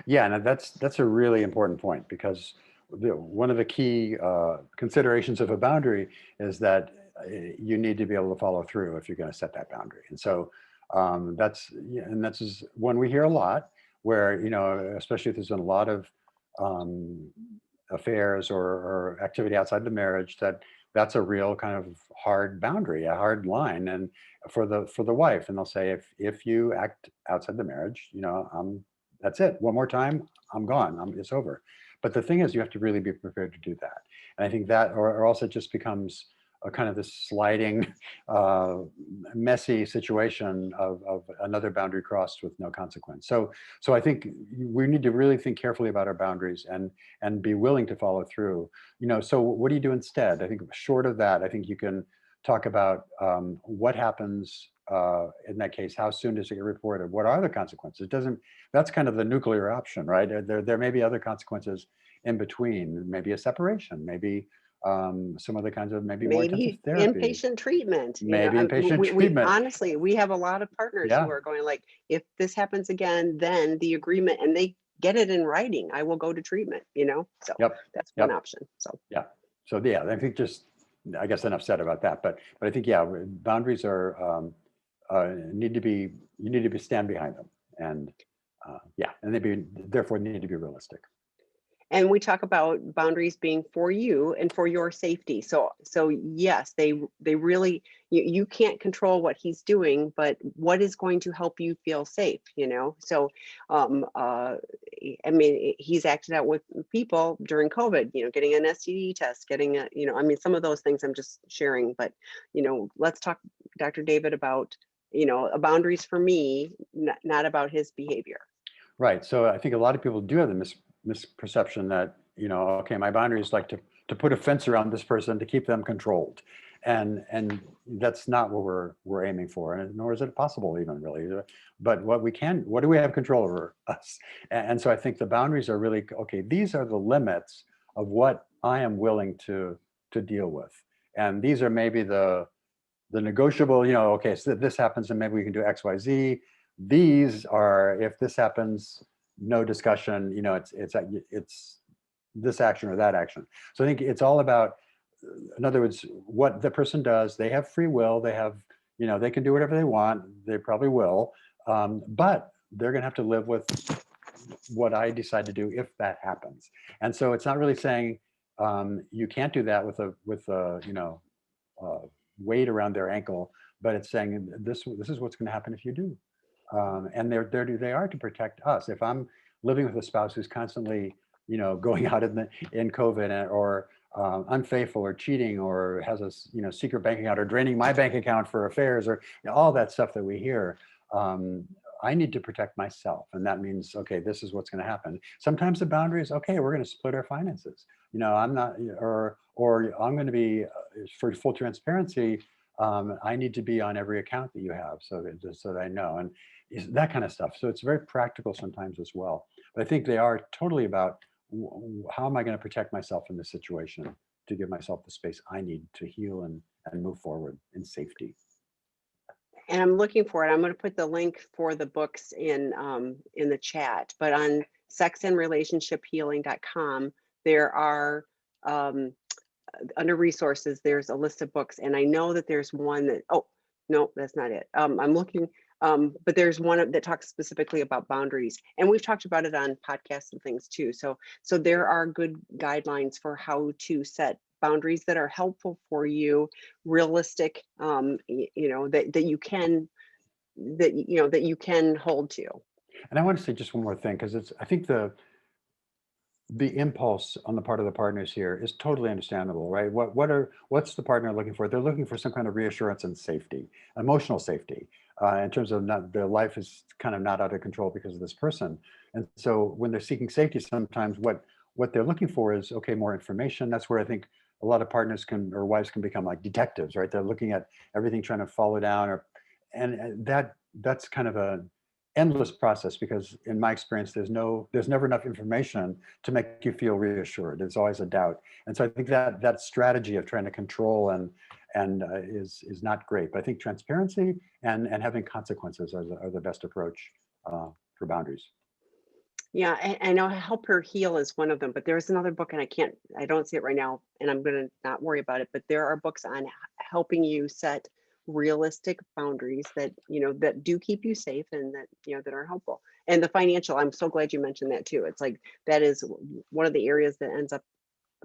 Yeah, and that's a really important point, because one of the key considerations of a boundary is that you need to be able to follow through if you're going to set that boundary. And so that's one we hear a lot, where, especially if there's been a lot of um, affairs or activity outside the marriage, that's a real kind of hard boundary, a hard line, and for the wife. And they'll say, if you act outside the marriage, that's it. One more time, I'm gone. It's over. But the thing is, you have to really be prepared to do that. And I think that, or else it just becomes a kind of this sliding, messy situation of another boundary crossed with no consequence. So I think we need to really think carefully about our boundaries and be willing to follow through. So what do you do instead? I think short of that, I think you can talk about what happens in that case. How soon does it get reported? What are the consequences? That's kind of the nuclear option, right? There may be other consequences in between, maybe a separation, maybe some other kinds of, maybe more intensive Maybe therapy, inpatient treatment. maybe inpatient We treatment. honestly, we have a lot of partners who Yeah, are going like, if this happens again, then the agreement, and they get it in writing, I will go to treatment, so yep, that's one yep, option. So yeah. So yeah, I think I guess enough said about that. But I think, yeah, boundaries are you need to be stand behind them, and yeah, and therefore need to be realistic. and we talk about boundaries being for you and for your safety. So yes, they really, you can't control what he's doing, but what is going to help you feel safe, so I mean, he's acted out with people during COVID, getting an STD test, getting I mean, some of those things I'm just sharing, but let's talk, Dr. David, about a boundaries for me, not about his behavior. Right. So I think a lot of people do have the misperception that, okay, my boundary is like to put a fence around this person to keep them controlled. And that's not what we're aiming for, and nor is it possible even, really. But what do we have control over? Us. And so I think the boundaries are really, okay, these are the limits of what I am willing to deal with. And these are maybe the negotiable, okay, so this happens and maybe we can do X, Y, Z. These are, if this happens, no discussion, it's this action or that action. So I think it's all about, in other words, what the person does. They have free will. They have, they can do whatever they want. They probably will. But they're going to have to live with what I decide to do if that happens. And so it's not really saying you can't do that with weight around their ankle, but it's saying this is what's going to happen if you do. And they are to protect us. If I'm living with a spouse who's constantly, going out in COVID, or unfaithful or cheating, or has a secret bank account, or draining my bank account for affairs, or all that stuff that we hear, I need to protect myself. And that means, okay, this is what's going to happen. Sometimes the boundary is, okay, we're going to split our finances. I'm not, or I'm going to be, for full transparency, I need to be on every account that you have, so that I know, and that kind of stuff. So it's very practical sometimes as well. But I think they are totally about, how am I going to protect myself in this situation to give myself the space I need to heal and move forward in safety. And I'm looking for it. I'm going to put the link for the books in the chat. But on sexandrelationshiphealing.com, there are under resources, there's a list of books, and I know that there's one that, oh no, that's not it. I'm looking, but there's one that talks specifically about boundaries, and we've talked about it on podcasts and things too. So there are good guidelines for how to set boundaries that are helpful for you, realistic, that you can hold to. And I want to say just one more thing, because I think the impulse on the part of the partners here is totally understandable, right? What's the partner looking for? They're looking for some kind of reassurance and safety, emotional safety, in terms of their life is kind of not out of control because of this person. And so when they're seeking safety, sometimes what they're looking for is, okay, more information. That's where I think a lot of partners or wives can become like detectives, right? They're looking at everything, trying to follow down, and that's kind of endless process, because in my experience, there's never enough information to make you feel reassured. There's always a doubt. And so I think that strategy of trying to control is not great. But I think transparency and having consequences are the best approach for boundaries. Yeah, I know Help Her Heal is one of them, but there's another book and I don't see it right now and I'm going to not worry about it, but there are books on helping you set realistic boundaries that, that do keep you safe and that, that are helpful. And the financial, I'm so glad you mentioned that too. It's like that is one of the areas that ends up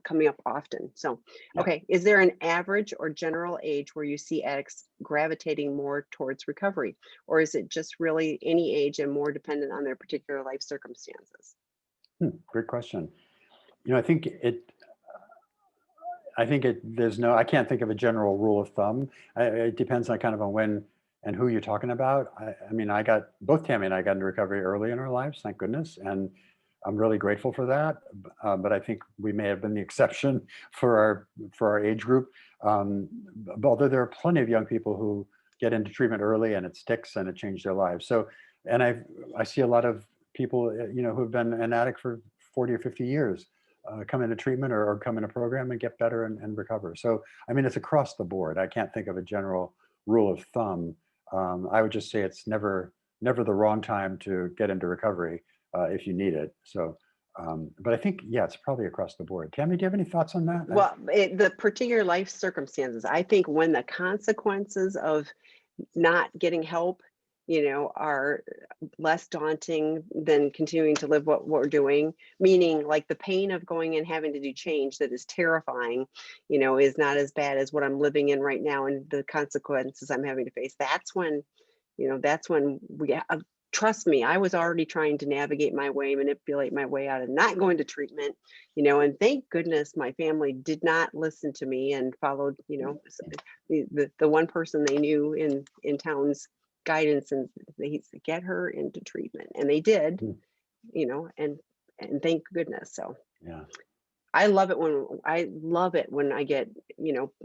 coming up often. So, Yeah. okay, is there an average or general age where you see addicts gravitating more towards recovery? Or is it just really any age and more dependent on their particular life circumstances? Great question. I can't think of a general rule of thumb. It depends on kind of on when and who you're talking about. I mean, both Tammy and I got into recovery early in our lives, thank goodness. And I'm really grateful for that. But I think we may have been the exception for our age group. Although there are plenty of young people who get into treatment early and it sticks and it changed their lives. So, and I see a lot of people, who have been an addict for 40 or 50 years come into treatment or come in a program and get better and recover. So, I mean, it's across the board. I can't think of a general rule of thumb. I would just say it's never the wrong time to get into recovery if you need it. So, but I think, yeah, it's probably across the board. Tammy, do you have any thoughts on that? Well, the particular life circumstances, I think when the consequences of not getting help, are less daunting than continuing to live what we're doing, meaning like the pain of going and having to do change that is terrifying, is not as bad as what I'm living in right now and the consequences I'm having to face. That's when trust me, I was already trying to navigate my way, manipulate my way out of not going to treatment, and thank goodness my family did not listen to me and followed, the one person they knew in town's guidance, and they said, get her into treatment, and they did, Mm, and thank goodness. So yeah. I love it when I get,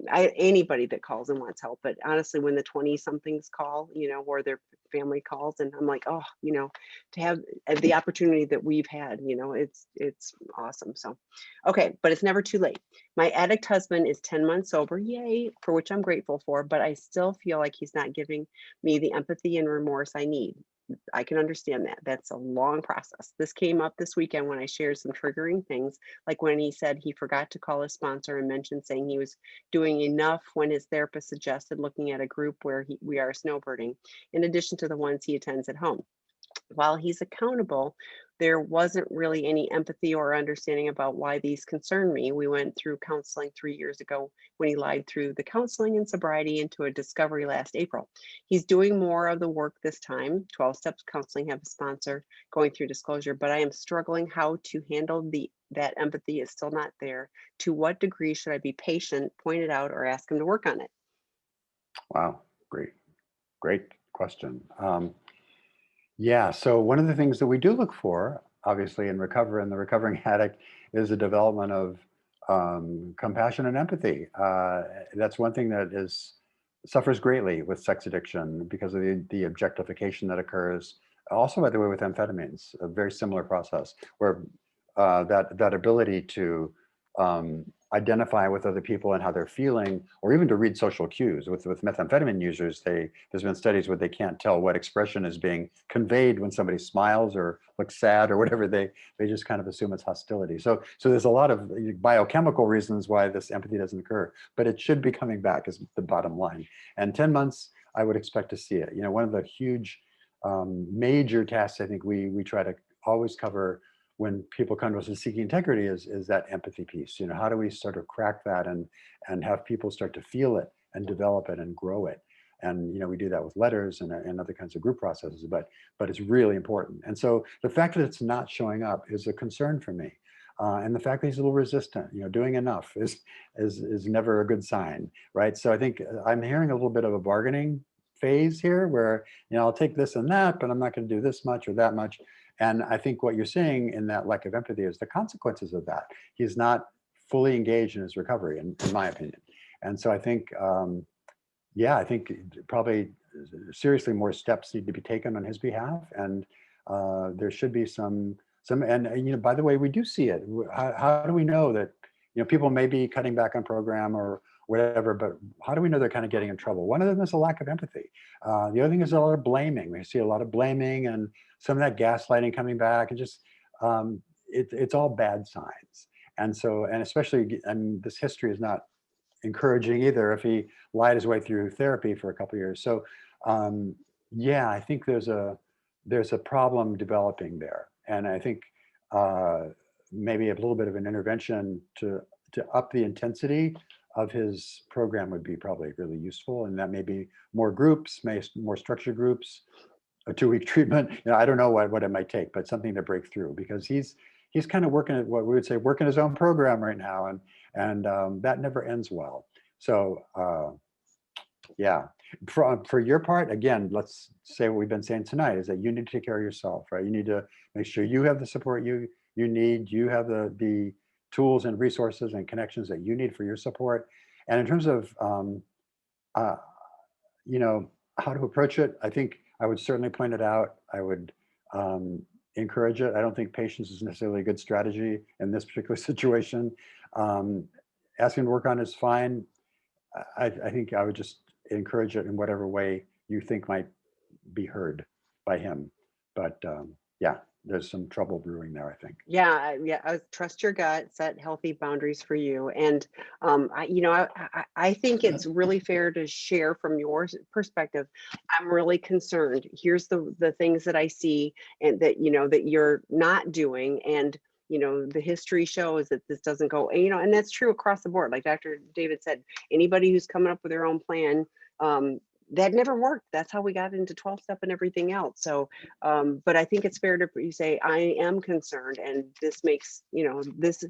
anybody that calls and wants help. But honestly, when the 20 somethings call, or their family calls, and I'm like, oh, to have the opportunity that we've had, it's awesome. So, okay, but it's never too late. My addict husband is 10 months sober, yay, for which I'm grateful for, but I still feel like he's not giving me the empathy and remorse I need. I can understand that. That's a long process. This came up this weekend when I shared some triggering things, like when he said he forgot to call his sponsor and mentioned saying he was doing enough when his therapist suggested looking at a group where we are snowbirding, in addition to the ones he attends at home. While he's accountable, there wasn't really any empathy or understanding about why these concern me. We went through counseling 3 years ago when he lied through the counseling and sobriety into a discovery last April. He's doing more of the work this time. 12 steps counseling, have a sponsor, going through disclosure, but I am struggling how to handle that empathy is still not there. To what degree should I be patient, point it out, or ask him to work on it? Wow. Great question. Yeah. So one of the things that we do look for, obviously, in the recovering addict, is the development of compassion and empathy. That's one thing that suffers greatly with sex addiction because of the objectification that occurs. Also, by the way, with amphetamines, a very similar process where that ability to identify with other people and how they're feeling, or even to read social cues. With methamphetamine users, there's been studies where they can't tell what expression is being conveyed when somebody smiles or looks sad or whatever. They just kind of assume it's hostility. So there's a lot of biochemical reasons why this empathy doesn't occur, but it should be coming back is the bottom line. And 10 months, I would expect to see it. One of the huge major tasks I think we try to always cover when people come to us and seeking integrity is that empathy piece. How do we sort of crack that and have people start to feel it and develop it and grow it? And we do that with letters and other kinds of group processes, but it's really important. And so the fact that it's not showing up is a concern for me. And the fact that he's a little resistant, doing enough is never a good sign, right? So I think I'm hearing a little bit of a bargaining phase here where, I'll take this and that, but I'm not going to do this much or that much. And I think what you're seeing in that lack of empathy is the consequences of that. He's not fully engaged in his recovery, in my opinion. And so I think, I think probably seriously more steps need to be taken on his behalf, and there should be some, and by the way, we do see it. How do we know that, people may be cutting back on program or whatever, but how do we know they're kind of getting in trouble? One of them is a lack of empathy. The other thing is a lot of blaming. We see a lot of blaming and some of that gaslighting coming back, and just it's all bad signs. And so, and especially, this history is not encouraging either if he lied his way through therapy for a couple of years. So yeah, I think there's a problem developing there. And I think maybe a little bit of an intervention to up the intensity of his program would be probably really useful. And that may be more groups, more structured groups, a 2-week treatment. I don't know what it might take, but something to break through, because he's kind of working at what we would say working his own program right now, and that never ends well. So yeah, for your part, again, let's say what we've been saying tonight is that you need to take care of yourself, right? You need to make sure you have the support you need, you have the tools and resources and connections that you need for your support. And in terms of how to approach it, I think I would certainly point it out. I would encourage it. I don't think patience is necessarily a good strategy in this particular situation. Asking to work on is fine. I think I would just encourage it in whatever way you think might be heard by him. But yeah, there's some trouble brewing there, I think. Yeah, I trust your gut, set healthy boundaries for you. And I think it's really fair to share from your perspective. I'm really concerned. Here's the things that I see, and that that you're not doing. And the history shows that this doesn't go, and that's true across the board. Like Dr. David said, anybody who's coming up with their own plan, that never worked. That's how we got into 12-step and everything else. So, but I think it's fair to say, I am concerned, and this makes, this,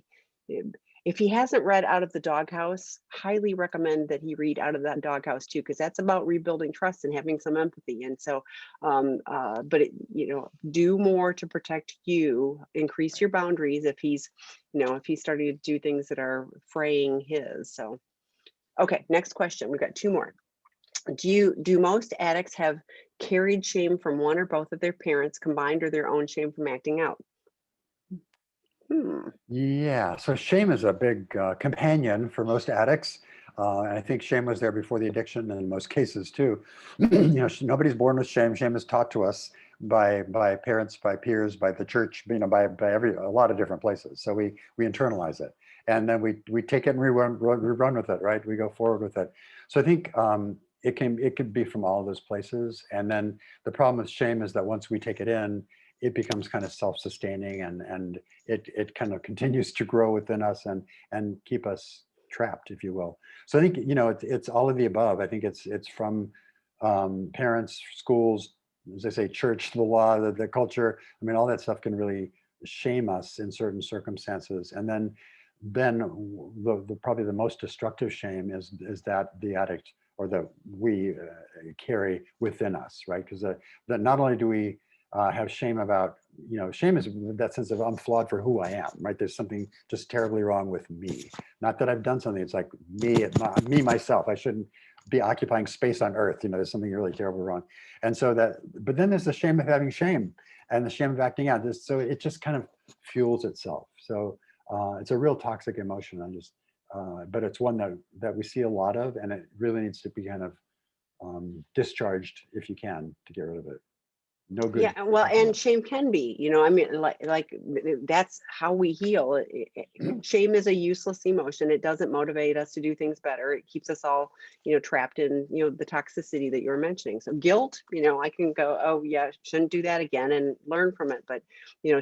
if he hasn't read Out of the Doghouse, highly recommend that he read Out of that Doghouse too, because that's about rebuilding trust and having some empathy. And so, but do more to protect you, increase your boundaries if he's, if he's starting to do things that are fraying his. So, okay, next question. We've got 2 more. Do most addicts have carried shame from one or both of their parents combined, or their own shame from acting out? Yeah, so shame is a big companion for most addicts. And I think shame was there before the addiction in most cases too. Nobody's born with shame. Shame is taught to us by parents, by peers, by the church, by a lot of different places. So we internalize it, and then we take it and we run with it, right? We go forward with it. So I think it could be from all of those places. And then the problem with shame is that once we take it in, it becomes kind of self-sustaining, and it kind of continues to grow within us and keep us trapped, if you will. So I think it's all of the above. I think it's from parents, schools, as I say, church, the law, the culture. I mean, all that stuff can really shame us in certain circumstances. And then the probably the most destructive shame is that the addict or that we carry within us, right? Because that not only do we have shame about, shame is that sense of I'm flawed for who I am, right? There's something just terribly wrong with me. Not that I've done something. It's like me, myself. I shouldn't be occupying space on earth. There's something really terribly wrong. And so but then there's the shame of having shame and the shame of acting out. So it just kind of fuels itself. So it's a real toxic emotion. But it's one that we see a lot of, and it really needs to be kind of discharged if you can, to get rid of it. No good. Yeah, well, and shame can be, I mean, like that's how we heal. Shame is a useless emotion. It doesn't motivate us to do things better. It keeps us all, trapped in, the toxicity that you're mentioning. So guilt, I can go, oh yeah, shouldn't do that again, and learn from it. But,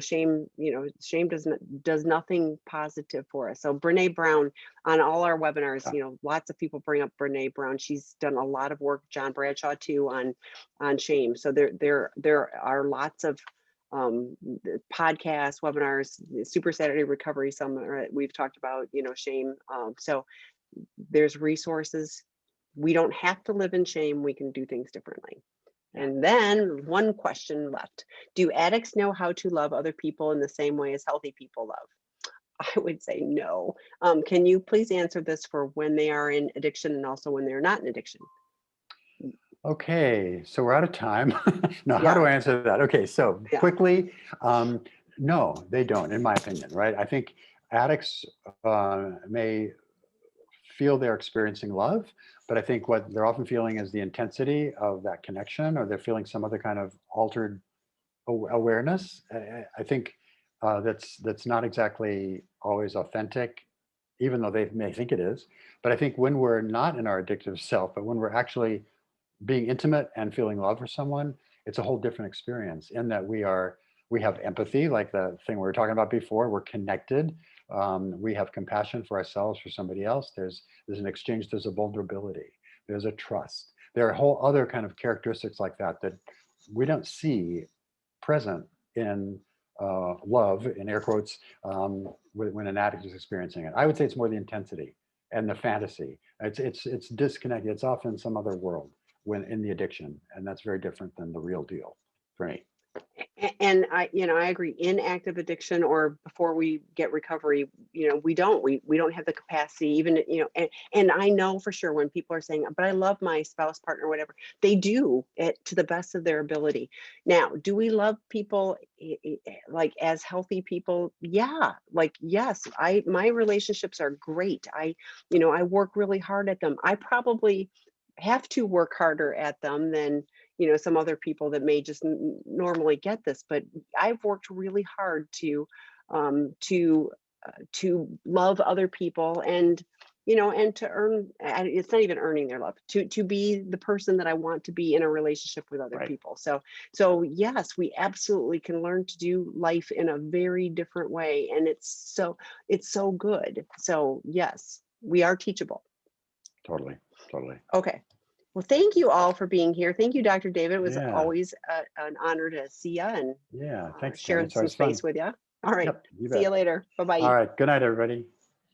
shame does nothing positive for us. So Brene Brown, on all our webinars, lots of people bring up Brene Brown. She's done a lot of work, John Bradshaw too, on shame. So there are lots of podcasts, webinars, Super Saturday Recovery Summit. We've talked about, shame. So there's resources. We don't have to live in shame. We can do things differently. And then one question left. Do addicts know how to love other people in the same way as healthy people love? I would say no. Can you please answer this for when they are in addiction and also when they're not in addiction? Okay, so we're out of time. Now, how do Yeah, I answer that? Okay, so yeah. quickly, no, they don't, in my opinion, right? I think addicts may feel they're experiencing love, but I think what they're often feeling is the intensity of that connection, or they're feeling some other kind of altered awareness. I think that's not exactly always authentic, even though they may think it is. But I think when we're not in our addictive self, but when we're actually being intimate and feeling love for someone, it's a whole different experience in that we have empathy, like the thing we were talking about before. We're connected. We have compassion for ourselves, for somebody else. There's an exchange. There's a vulnerability. There's a trust. There are whole other kind of characteristics like that that we don't see present in love, in air quotes, when an addict is experiencing it. I would say it's more the intensity and the fantasy. It's disconnected. It's off in some other world when in the addiction, and that's very different than the real deal for me. And I agree. In active addiction or before we get recovery, we don't have the capacity even, and I know for sure when people are saying, but I love my spouse, partner, whatever, they do it to the best of their ability. Now, do we love people like as healthy people? Yeah. Like, yes, my relationships are great. I work really hard at them. I probably have to work harder at them than some other people that may just normally get this, but I've worked really hard um to to love other people, and to earn, and it's not even earning their love, to be the person that I want to be in a relationship with other Right. people. So yes, we absolutely can learn to do life in a very different way, and it's so good. So yes, we are teachable. Totally. Totally. Okay. Well, thank you all for being here. Thank you, Dr. David. It was Yeah. always an honor to see you and Yeah. Thanks, Jen. share It's some always fun. space with you. All right. Yep. You See you bet. later. Bye All bye. right. Good night, everybody.